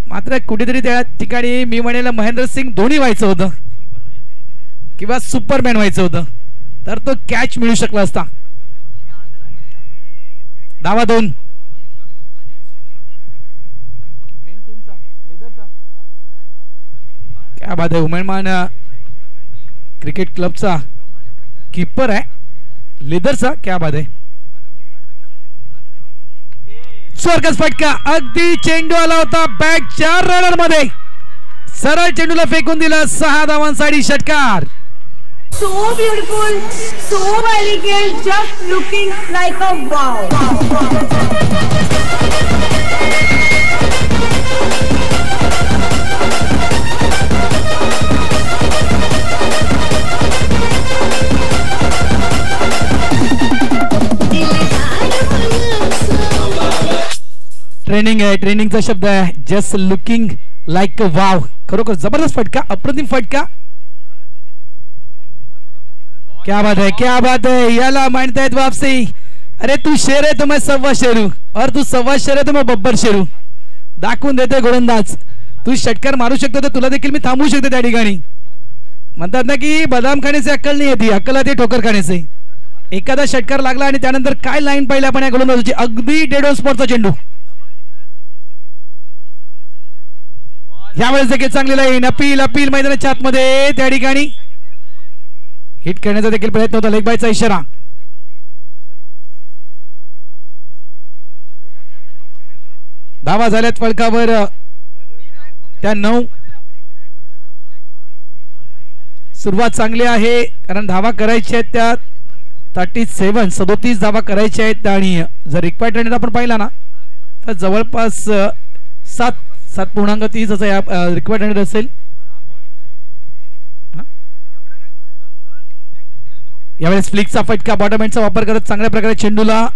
मात्र कुठेतरी त्या ठिकाणी मी म्हणेल महेंद्रसिंग धोनी व्हायचं होतं किंवा सुपरमॅन व्हायचं होतं तर तो कॅच मिळू शकला असता. धावा 2. क्या बात आहे. उमेदमान क्रिकेट क्लबचा कीपर आहे लेदरचा. क्या बात आहे. स्वर्गच फटका. अगदी चेंडू आला होता बॅट 4 रनर मध्ये. सरळ चेंडूला फेकून दिला. 6 धावांसाठी षटकार. So beautiful, so elegant, just looking like a wow. Training आहे. ट्रेनिंगचा शब्द आहे. जस्ट लुकिंग लाईक अ वाव. खरोखर जबरदस्त फटका. अप्रतिम फटका. क्या बात है, क्या बात है. याला मानतायत वापसी. अरे तू शेर है तो मैं सव्वा शेरू और तू सव्वा शेर है तो मैं बब्बर शेरू. दाखवून देते गोलंदाज. तू षटकार मारू शकतो तर तुला देखील मी थांबवू शकते त्या ठिकाणी. म्हणतात ना की बदाम खाण्याचे अक्कल नाही येते, अक्कल येते ठोकर खाण्याचे. एखादा षटकार लागला आणि त्यानंतर काय लाईन पाहिली आपण या गोलंदाजाची. अगदी डेड ऑन स्पॉटचा चेंडू. यावेळेस देखील चांगली लाईन. अपील मैदानाच्या आतमध्ये त्या ठिकाणी हिट करण्याचा देखील प्रयत्न होता. लेग बायचा इशारा. धावा झाल्यात फलकावर त्या 9. सुरुवात चांगली आहे कारण धावा करायच्या आहेत त्या 37 धावा करायच्या आहेत. आणि जर रिक्वायर्ड रन आपण पाहिला ना तर जवळपास 7.30 असा या रिक्वायर्ड रन असेल. यावेळेस फ्लिकचा फटका. बॉटम एंडचा वापर करत चांगल्या प्रकारे चेंडूला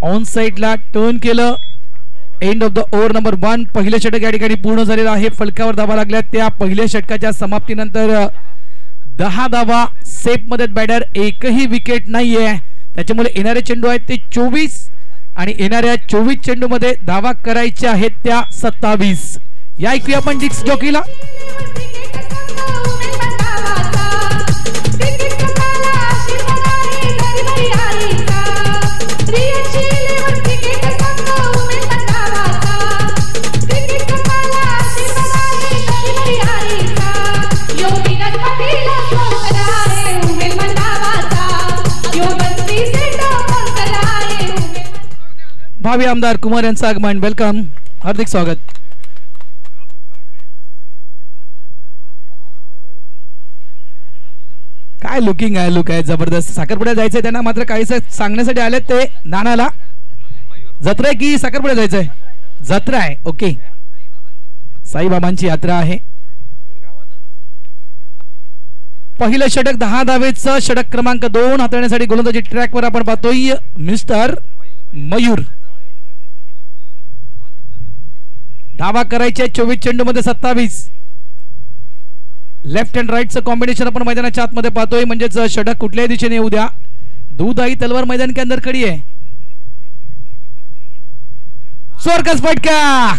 ऑन साइडला टर्न केलं. End of the over number 1. पहिलं षटक या ठिकाणी पूर्ण झालेलं आहे. फलकावर धावा लागल्या. त्या पहिल्या षटकाच्या समाप्तीनंतर 10 धावा सेफ मध्ये. बॅटर एकही विकेट नाहीये. त्याच्यामुळे येणारे चेंडू आहेत ते 24 आणि येणाऱ्या 24 चेंडू मध्ये धावा करायच्या आहेत त्या 27. या ऐकूया आपण डिक्स जॉकीला. Yo, भावी आमदार कुमार यांचं आगमन. वेलकम, हार्दिक स्वागत. काय लुकिंग आहे, लुक आहे जबरदस्त. साखरपुड्यात जायचंय त्यांना, मात्र काहीच सांगण्यासाठी आले ते नानाला. जत्रा आहे की साखरपुड्यात जायचंय? जत्रा आहे. ओके, साईबाबांची यात्रा आहे. पहिलं षटक 10 धावेचं षटक क्रमांक 2 हाताळण्यासाठी गोलंदाजी ट्रॅकवर आपण पाहतोय मिस्टर मयूर. धावा करायचे 24 चेंडूमध्ये 27. लेफ्ट अँड राईटचं कॉम्बिनेशन आपण मैदानाच्या आतमध्ये पाहतोय. म्हणजेच षटक कुठल्याही दिशेने येऊ द्या, दूध आई तलवार मैदान के अंदर खडी आहे. चोरकस फटका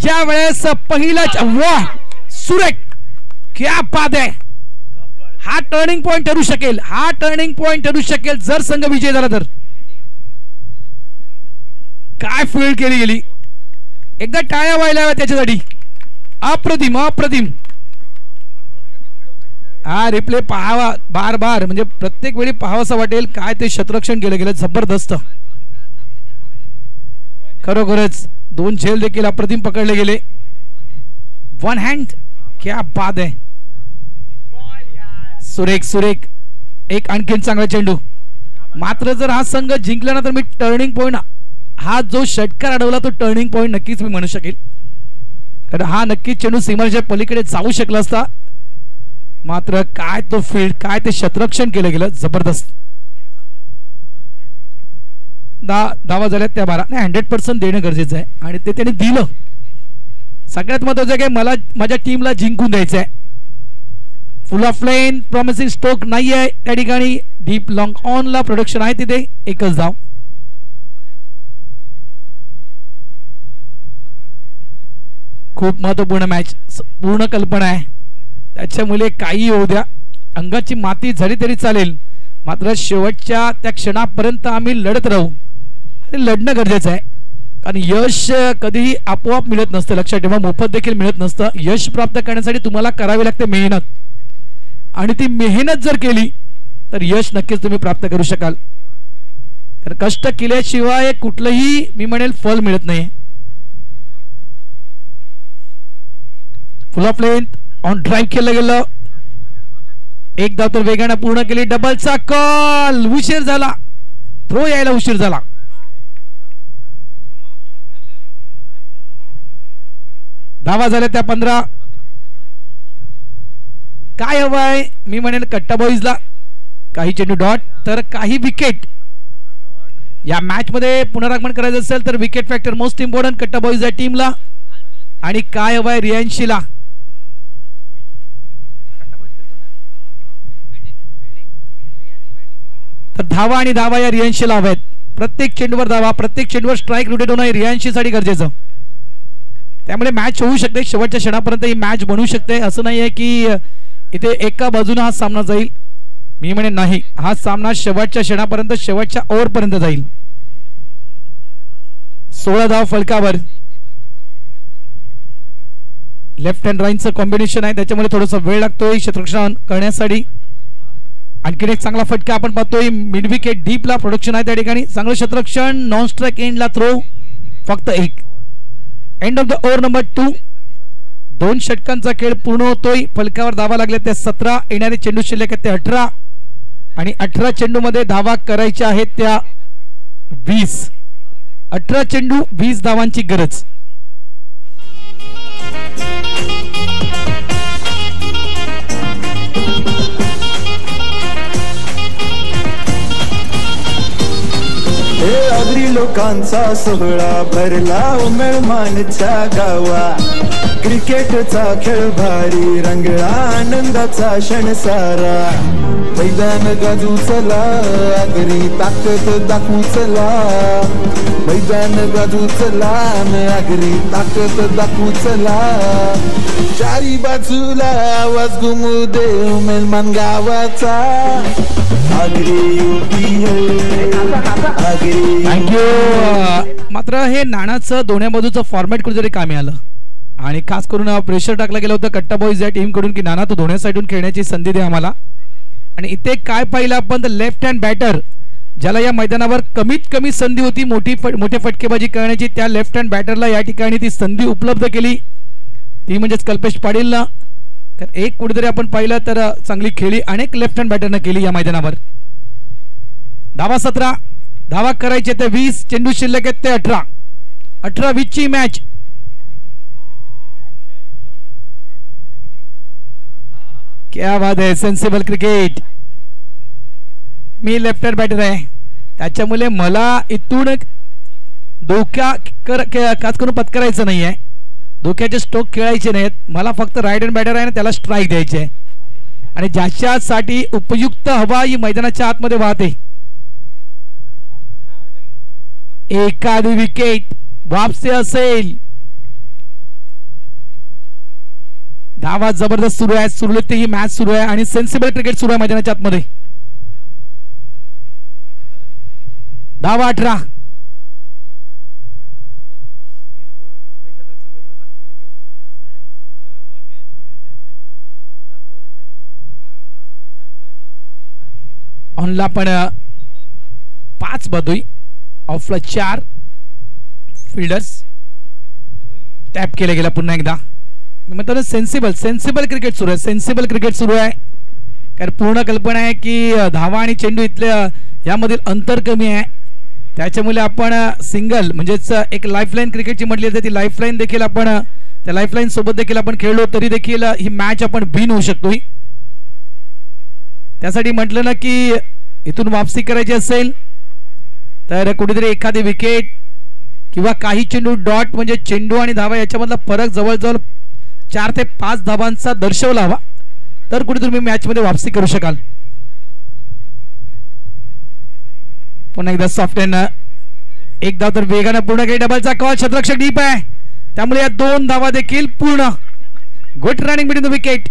या वेळेस पहिलाच. वाह, सुरेख, क्या बात आहे. हा टर्निंग पॉइंट ठरू शकेल, हा टर्निंग पॉइंट ठरू शकेल जर संघ विजय झाला तर. काय फील्ड केली गेली, एकदा टाळ्या व्हायला हव्या त्याच्यासाठी. अप्रतिम, अप्रतिम. हा रिप्ले पाहावा बार बार, म्हणजे प्रत्येक वेळी पाहावासा वाटेल. काय ते क्षेत्ररक्षण केलं गेलं, जबरदस्त. खरोखरच 2 झेल देखील अप्रतिम पकडले गेले. 1 हँड, क्या बात आहे. सुरेख, सुरेख. एक आणखीन चांगला चेंडू. मात्र जर हा संघ जिंकला ना तर मी टर्निंग पॉइंट, हा जो षटकार अडवला तो टर्निंग पॉइंट नक्कीच मी म्हणू शकेल. कारण हा नक्कीच चेंडू सीमारेषेच्या पलीकडे जाऊ शकला असता. मात्र काय तो फील्ड, काय ते क्षेत्ररक्षण केलं गेलं, जबरदस्त. धावा झाल्यात त्या 12. नाही, 100% देणं गरजेचं आहे आणि ते त्याने दिलं. सगळ्यात महत्वाचं आहे मला माझ्या टीमला जिंकून द्यायचं आहे. Full of line, promising stroke नाही आहे त्या ठिकाणी. डीप लॉंग ऑन ला प्रोडक्शन आहे तिथे. एकच धाव. खूप महत्वपूर्ण मॅच, पूर्ण कल्पना आहे. त्याच्यामुळे काही होऊ द्या, अंगाची माती झाली तरी चालेल, मात्र शेवटच्या त्या क्षणापर्यंत आम्ही लढत राहू. आणि लढणं गरजेचं आहे, कारण यश कधीही आपोआप मिळत नसतं. लक्षात ठेवा, मोफत देखील मिळत नसतं. यश प्राप्त करण्यासाठी तुम्हाला करावी लागते मेहनत, आणि ती मेहनत जर केली तर यश नक्कीच तुम्ही प्राप्त करू शकाल. कारण कष्ट केल्याशिवाय कुठलंही मी म्हणेल फल मिळत नाही. Full of length on drive केलं गेलं. एक धाव तर वेगाने पूर्ण केली. डबलचा कॉल, उशीर झाला, थ्रो यायला उशीर झाला. धावा झाल्या त्या 15. काय हवंय मी म्हणेल कट्टा बॉईजला? काही चेंडू डॉट तर काही विकेट. या मॅच मध्ये पुनरागमन करायचं असेल तर विकेट फॅक्टर मोस्ट इम्पॉर्टंट कट्टा बॉईज या टीमला. आणि काय हवंय रियांशीला? तर धावा आणि धावा या रियांशीला हव्यात. प्रत्येक चेंडूवर धावा, प्रत्येक चेंडूवर स्ट्राईक रोटेट होणं रियांशीसाठी गरजेचं. त्यामुळे मॅच होऊ शकते, शेवटच्या क्षणापर्यंत ही मॅच बनू शकते. असं नाही आहे की इथे एका बाजूने हा सामना जाईल. मी म्हणे नाही, हा सामना शेवटच्या क्षणापर्यंत, शेवटच्या ओव्हरपर्यंत जाईल. 16 धाव फलकावर. लेफ्ट हँड राईनचं कॉम्बिनेशन आहे, त्याच्यामुळे थोडासा वेळ लागतोय क्षेत्ररक्षण करण्यासाठी. आणखीन एक चांगला फटका आपण पाहतोय. मिड विकेट डीपला प्रोडक्शन आहे त्या ठिकाणी. चांगलं क्षेत्ररक्षण. नॉन स्ट्राईक एंडला थ्रो फक्त 1. End of the over number 2. 2 षटकांचा खेळ पूर्ण होतोय. फलकावर धावा लागल्या त्या 17. येणारे चेंडू शिल्लक आहेत ते 18. आणि 18 चेंडू मध्ये धावा करायच्या आहेत त्या 20. 18 चेंडू 20 धावांची गरज. आगरी लोकांचा सोहळा भरला उमेळमानच्या गावा. क्रिकेटचा खेळ भारी रंगला, आनंदाचा क्षण सारा. मैदान गाजू चला, आगरी ताकद दाखवू चला. मैदान गाजू चला, आगरी ताकद दाखवू चला. चारी बाजूला आवाज घुमू दे उमेळमान गावाचा. थँक्यू. मात्र हे नाणाचं दोन्ही बाजूचं फॉर्मॅट कुठेतरी कामी आलं, आणि खास करून प्रेशर टाकला गेलं होतं कट्टा बॉईज या टीम कडून की नाना तो दोन्ही साईडून खेळण्याची संधी दे आम्हाला. आणि इथे काय पाहिलं आपण तर लेफ्ट हँड बॅटर ज्याला या मैदानावर कमीत कमी संधी होती मोठे फटकेबाजी करण्याची, त्या लेफ्ट हँड बॅटरला या ठिकाणी ती संधी उपलब्ध केली, ती म्हणजेच कल्पेश पाटीलला. तर एक कुठेतरी आपण पाहिलं तर चांगली खेळी अनेक लेफ्ट हँड बॅटरनं केली या मैदानावर. धावा 17, धावा करायचे ते 20, चेंडू शिल्लक आहेत ते 18. 18-20 ची मॅच. क्या बात आहे, सेन्सिबल क्रिकेट. मी लेफ्ट हँड बॅटर आहे, त्याच्यामुळे मला इथून खास करून पत्करायचं नाही आहे, धोक्याचे स्ट्रोक खेळायचे नाहीत. मला फक्त राईट हँड बॅटर आहे ना, त्याला स्ट्राईक द्यायचे आहे. आणि ज्याच्यासाठी उपयुक्त हवा ही मैदानाच्या आतमध्ये वाहते. एखादी विकेट वापसी असेल. धावा जबरदस्त सुरू आहे, सुरळीत ही मॅच सुरू आहे आणि सेन्सिबल क्रिकेट सुरू आहे मैदानाच्या आतमध्ये. धावा 18. ऑनला पण 5 बदोई, ऑफला 4 फिल्डर्स. टॅप केले गेला पुन्हा एकदा. मी म्हणतो ना सेन्सिबल क्रिकेट सुरू आहे, सेन्सिबल क्रिकेट सुरू आहे. कारण पूर्ण कल्पना आहे की धावा आणि चेंडू इथल्या यामधील अंतर कमी आहे, त्याच्यामुळे आपण सिंगल म्हणजेच एक लाईफलाईन क्रिकेटची म्हटली जाते, ती लाईफलाईन देखील आपण त्या लाईफलाईन सोबत देखील आपण खेळलो तरी देखील ही मॅच आपण बिन होऊ शकतो. त्यासाठी म्हटलं ना की इथून वापसी करायची असेल तर कुठेतरी एखादी विकेट किंवा काही चेंडू डॉट म्हणजे चेंडू आणि धावा याच्यामधला फरक जवळजवळ 4 ते 5 धावांचा दर्शवला हवा, तर कुठे तुम्ही मॅच मध्ये वापसी करू शकाल. पुन्हा एकदा सॉफ्ट हँड, एक धाव तर वेगानं पूर्ण केली. डबलचा कॉल, क्षेत्ररक्षक डीप आहे, त्यामुळे या 2 धावा देखील पूर्ण. Good running between the wicket.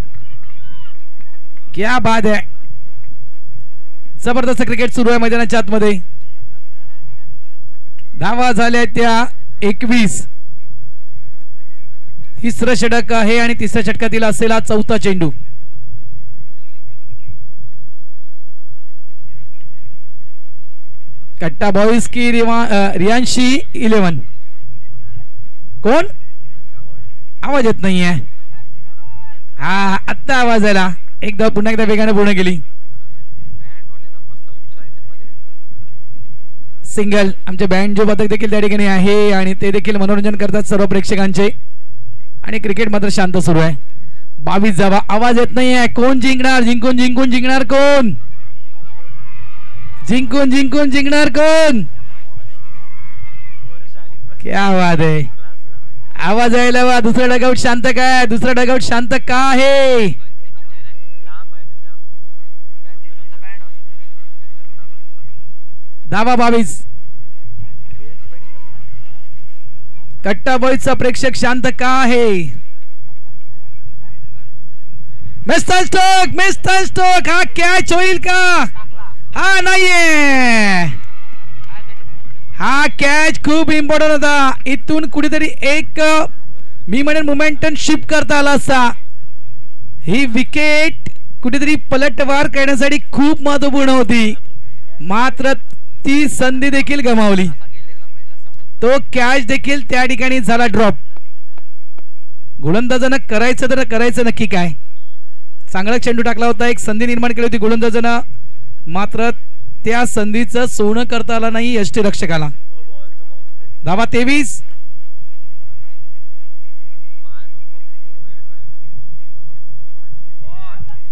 क्या बात आहे, जबरदस्त क्रिकेट सुरू आहे मैदानाच्या आतमध्ये. धावा झाल्या त्या 21. तिसरं षटक आहे आणि तिसऱ्या षटकातील असेल 4था चेंडू. कट्टा बॉईज की रियांशी 11. कोण? आवाज येत नाहीये. हा आत्ता आवाज आला. एकदा पुन्हा एकदा वेगाने पूर्ण केली. सिंगल. आमचे बँड जो पथक देखील त्या ठिकाणी आहे आणि ते देखील मनोरंजन करतात सर्व प्रेक्षकांचे आणि क्रिकेट मात्र शांत सुरू आहे. 22 धावा. आवाज येत नाहीये. कोण जिंकणार? जिंकून जिंकणार कोण? जिंकून जिंकणार कोण? क्या बात आहे. आवाज यायला वा. दुसरा डगआउट शांत काय? दुसरा डगआउट शांत का आहे? धावा 22. कट्टा बॉईजचा प्रेक्षक शांत का आहे? Mister stock. हा कॅच होईल का? हा नाहीये. हा कॅच खूप इम्पॉर्टंट होता. इथून कुठेतरी एक मी म्हणेन मोमेंटम शिफ्ट करता आला असता. ही विकेट कुठेतरी पलटवार करण्यासाठी खूप महत्वपूर्ण होती, मात्र ती संधी देखील गमावली. तो कॅच देखील त्या ठिकाणी झाला ड्रॉप. गोलंदाजानं करायचं तर करायचं नक्की काय? चांगला चेंडू टाकला होता, एक संधी निर्माण केली होती गोलंदाजानं, मात्र त्या संधीचं सोनं करता आला नाही यष्टीरक्षकाला. धावा 23.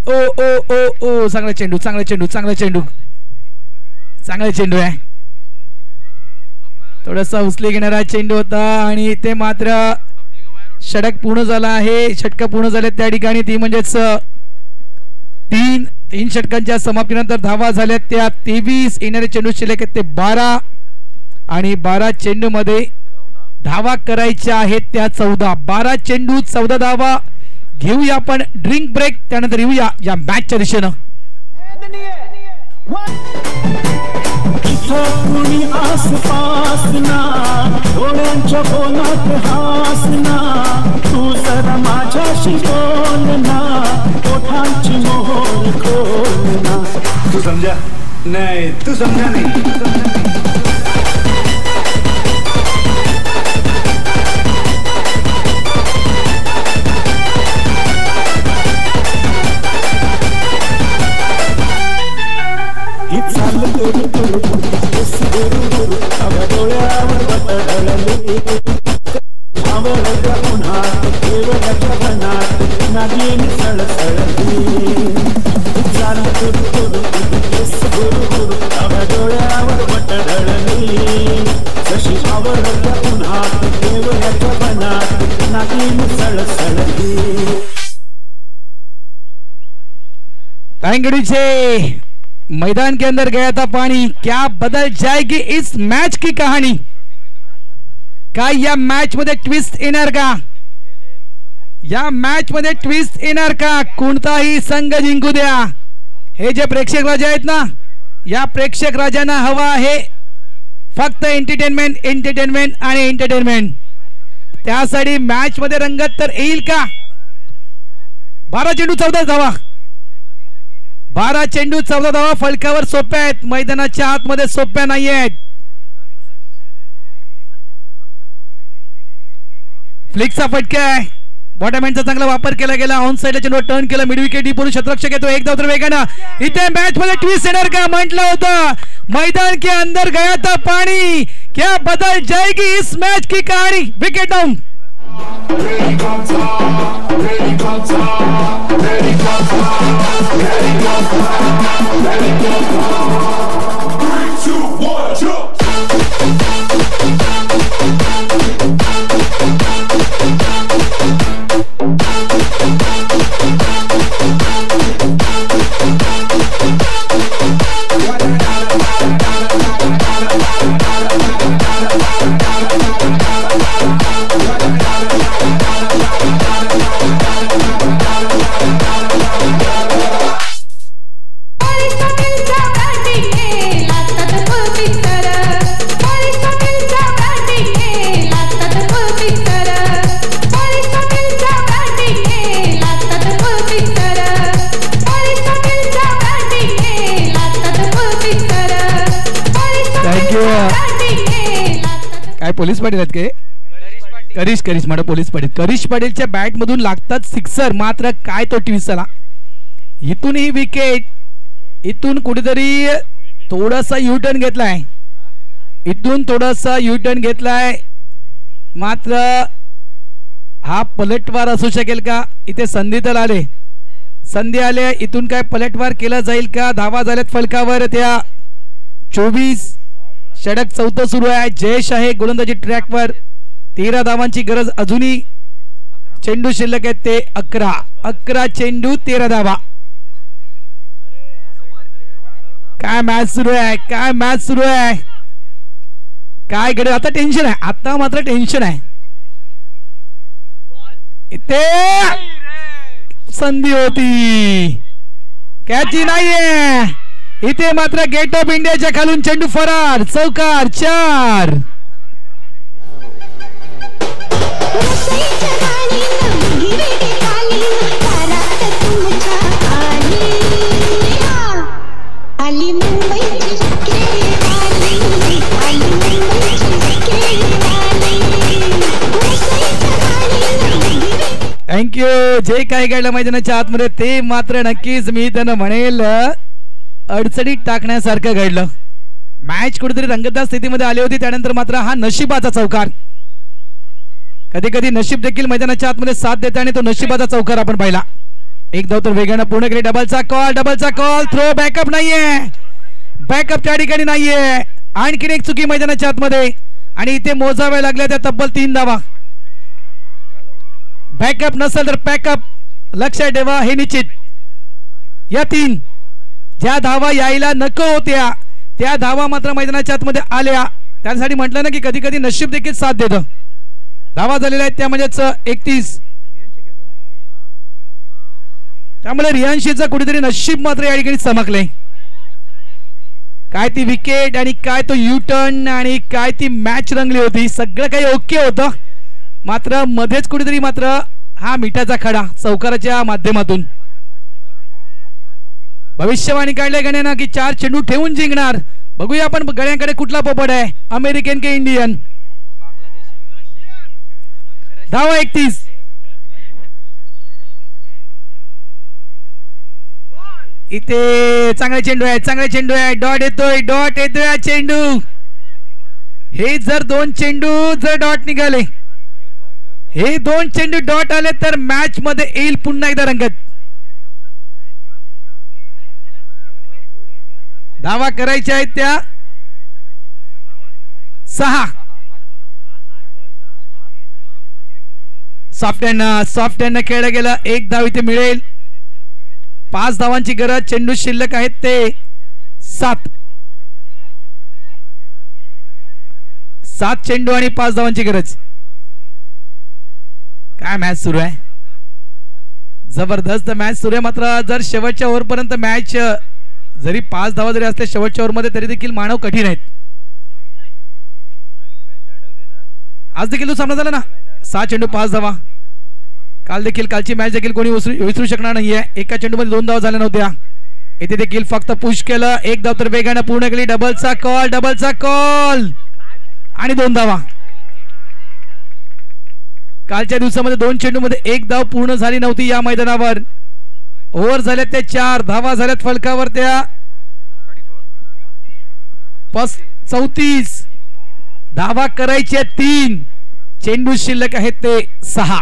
ओ ओ ओ ओ चांगला चेंडू आहे. थोडासा उचले घेणारा चेंडू होता आणि ते मात्र षटक पूर्ण झाला आहे. षटक पूर्ण झाले त्या ठिकाणी, ती म्हणजेच 3 षटकांच्या समाप्तीनंतर धावा झाल्या त्या 23. येणारे चेंडू शिल्लक आहेत ते 12 आणि 12 चेंडू मध्ये धावा करायच्या आहेत त्या 14. 12 चेंडू 14 धावा. घेऊया आपण ड्रिंक ब्रेक, त्यानंतर येऊया या मॅचच्या दिशेनं. कुणी आसपास ना, डोळ्यांच्या कोणात हासना, तू जरा माझ्याशी बोल ना, ओठांची मोहर खोल ना. तू समझा नहीं तू समझा नहीं से मैदान के अंदर गया था पानी, क्या बदल जाएगी इस मैच की कहानी? काय या मैच मध्ये ट्विस्ट येणार का? या मैच मध्ये ट्विस्ट येणार का? कोणताही संघ जिंकू द्या, हे जे प्रेक्षक राजा आहेत ना, या प्रेक्षक राजांना हवा आहे फक्त एंटरटेनमेंट एंटरटेनमेंट आणि एंटरटेनमेंट. त्यासाठी मॅच मध्ये रंगत तर येईल का? 12 चेंडू 14 धावा, 12 चेंडू 14 धावा फलकावर सोप्या आहेत, मैदानाच्या आतमध्ये सोप्या नाही आहेत. फ्लिकचा फटका आहे, बॉटमहँडचा चांगला वापर केला गेला, ऑन साइडला चेंडू टर्न केला, मिड विकेट डीप वरून शतरक्षक येतो, एक धाव तर वेगानं. इथे मॅच मध्ये ट्विस्ट येणार का? म्हटलं होतं मैदान के अंदर गया था पानी, क्या बदल जाएगी इस मैच की कहानी? Wicket down. पोलीस पाटील आहेत के? करिश म्हणा पोलीस पाटील. करिश पाटीलच्या बॅट मधून लागतात सिक्सर, मात्र काय तो ट्विस्ट आला. इथून ही विकेट, इथून कुठेतरी थोडासा यू टर्न घेतलाय, इथून थोडासा यू टर्न घेतलाय, मात्र हा पलटवार असू शकेल का? इथे संधी तर आले, संधी आले, इथून काय पलटवार केला जाईल का? धावा झाल्यात फलकावर त्या 24, षटक 4 सुरू आहे. जयेश आहे गोलंदाजी ट्रॅकवर, 13 धावांची गरज अजूनही, चेंडू शिल्लक आहेत ते 11 चेंडू 13 धावा. काय मॅच सुरू आहे, काय मॅच सुरू आहे, काय घडेल आता? टेन्शन आहे, आता मात्र टेन्शन आहे. इथे संधी होती, कॅची नाहीये, इथे मात्र गेट ऑफ इंडियाच्या खालून चेंडू फरार, चौकार 4. थँक्यू. जे काही घडलं मैदानाच्या आतमध्ये ते मात्र नक्कीच मी त्यांना म्हणेल अडचणीत टाकण्यासारखं घडलं. मॅच कुठेतरी रंगतदार स्थितीमध्ये आली होती, त्यानंतर मात्र हा नशिबाचा चौकार. कधी कधी नशीब देखील मैदानाच्या आतमध्ये साथ देते आणि तो नशिबाचा चौकार आपण पाहिला. एक धाव तर वेगानं पूर्ण केली. डबलचा कॉल, थ्रो बॅकअप नाहीये, बॅकअप त्या ठिकाणी नाहीये. आणखीन एक चुकी मैदानाच्या आतमध्ये आणि इथे मोजाव्या लागल्या त्या तब्बल 3 धावा. बॅकअप नसेल तर पॅकअप, लक्षात ठेवा हे निश्चित. या 3 ज्या धावा यायला नको होत्या त्या धावा मात्र मैदानाच्या आतमध्ये आल्या. त्यासाठी म्हटलं ना की कधी कधी नशीब देखील साथ देतं. धावा झालेल्या आहेत त्या म्हणजेच 31. त्यामुळे रियांशीचं कुठेतरी नशीब मात्र या ठिकाणी चमकले. काय ती विकेट आणि काय तो यू टर्न आणि काय ती मॅच रंगली होती, सगळं काही ओके होतं. मात्र मध्येच कुठेतरी मात्र हा मिठाचा खडा चौकाराच्या माध्यमातून. भविष्यवाणी काढले गण्यानं की 4 चेंडू ठेवून जिंकणार. बघूया आपण गड्यांकडे कुठला पोपट आहे, अमेरिकन की इंडियन. धावा 31. इथे चांगले चेंडू आहे, चांगले चेंडू आहे. डॉट येतोय हा चेंडू. हे जर 2 चेंडू जर डॉट निघाले, हे 2 चेंडू डॉट आले तर मॅच मध्ये येईल पुन्हा एकदा रंगत. धावा करायच्या आहेत त्या 6. सॉफ्ट हँड खेळला गेला. 1 धाव इथे मिळेल. 5 धावांची गरज. चेंडू शिल्लक आहेत ते 7. 7 चेंडू आणि 5 धावांची गरज. काय मॅच सुरू आहे, जबरदस्त मॅच सुरू आहे. मात्र जर शेवटच्या ओव्हर पर्यंत मॅच जरी 5 धावा जरी असल्या शेवटच्या ओव्हर मध्ये तरी देखील मानव कठीण आहेत. आज देखील तो सामना झाला ना, 6 चेंडू 5 धावा. काल देखील कालची मॅच देखील कोणी विसरू शकणार नाहीये. एका चेंडू मध्ये 2 धावा झाल्या नव्हत्या. इथे देखील फक्त पुश केलं. 1 धाव तर वेगाने पूर्ण केली. डबलचा कॉल आणि 2 धावा. कालच्या दिवसामध्ये 2 चेंडू मध्ये 1 धाव पूर्ण झाली नव्हती या मैदानावर. ओव्हर झाले ते 4. धावा झाल्यात फलकावर त्या 34. धावा करायचे 3. चेंडू शिल्लक आहेत ते 6.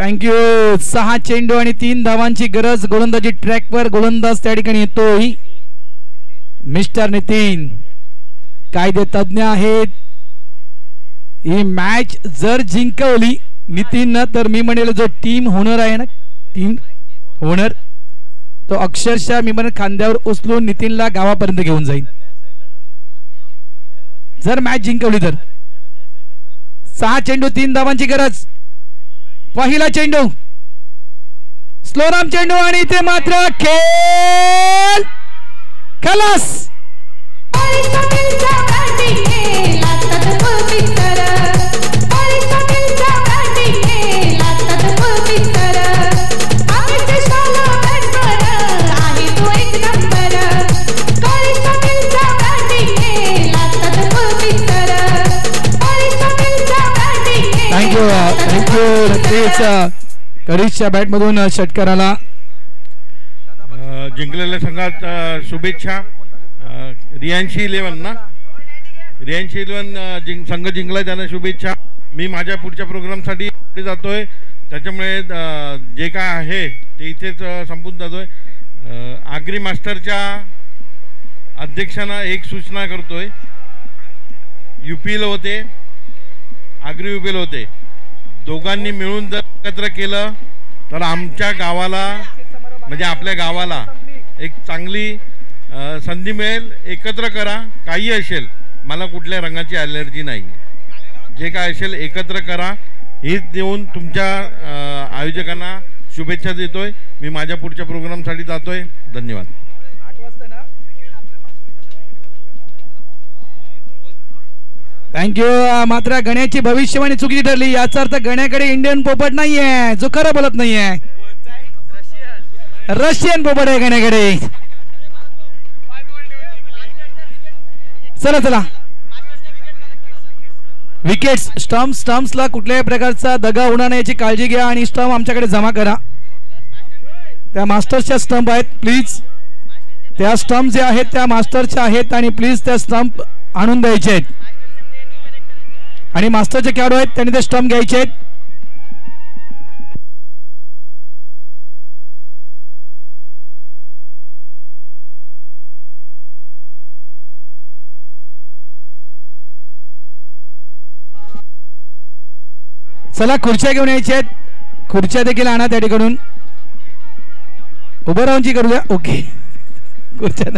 थँक्यू. 6 चेंडू आणि 3 धावांची गरज. गोलंदाजी ट्रॅकवर. गोलंदाज त्या ठिकाणी येतोय मिस्टर नितीन. कायदे तज्ञ आहेत. ही मॅच जर जिंकवली नितीन तर मी म्हणेल जो टीम होणार आहे ना, टीम होणार तो अक्षरशः मी म्हणेल खांद्यावर उचलून नितीनला गावापर्यंत घेऊन जाईल जर मॅच जिंकवली तर. 6 चेंडू 3 धावांची गरज. पहिला चेंडू स्लोराम चेंडू आणि इथे मात्र खेळ खलास. करिशच्या बॅट मधून षटकाराला जिंकलेल्या संघात शुभेच्छा. रियांशी 11 ना, रियांशी 11 संघ जिंकला त्यांना शुभेच्छा. मी माझ्या पुढच्या प्रोग्रामसाठी जातोय त्याच्यामुळे जे काय आहे ते इथेच संपून जातोय. आगरी मास्टरच्या अध्यक्षांना एक सूचना करतोय. UPला होते, आगरी UPला होते, दोघांनी मिळून जर एकत्र केलं तर आमच्या गावाला म्हणजे आपल्या गावाला एक चांगली संधी मिळेल. एकत्र करा. काही असेल, मला कुठल्या रंगाची ॲलर्जी नाही, जे काय असेल एकत्र करा. हीच देऊन तुमच्या आयोजकांना शुभेच्छा देतोय. मी माझ्या पुढच्या प्रोग्रामसाठी जातोय. धन्यवाद. थँक्यू. मात्र गण्याची भविष्यवाणी चुकीची ठरली. याचा अर्थ गण्याकडे इंडियन पोपट नाहीये, जो खरं बोलत नाहीये. रशियन पोपट आहे गण्याकडे. चला चला. विकेट्स, स्टम्प्सला कुठल्याही प्रकारचा दगा होणार नाही याची काळजी घ्या आणि स्टंप आमच्याकडे जमा करा. त्या मास्टर्सच्या स्टंप आहेत प्लीज. त्या स्टंप जे आहेत त्या मास्टरच्या आहेत आणि प्लीज त्या स्टंप आणून द्यायचे आहेत. आणि मास्टरचे खेळाडू आहेत त्यांनी ते स्टंप घ्यायचे आहेत. चला खुर्च्या घेऊन यायच्या आहेत. खुर्च्या देखील आणा त्या ठिकाणून. उभं राहूनची करूया. ओके खुर्च्या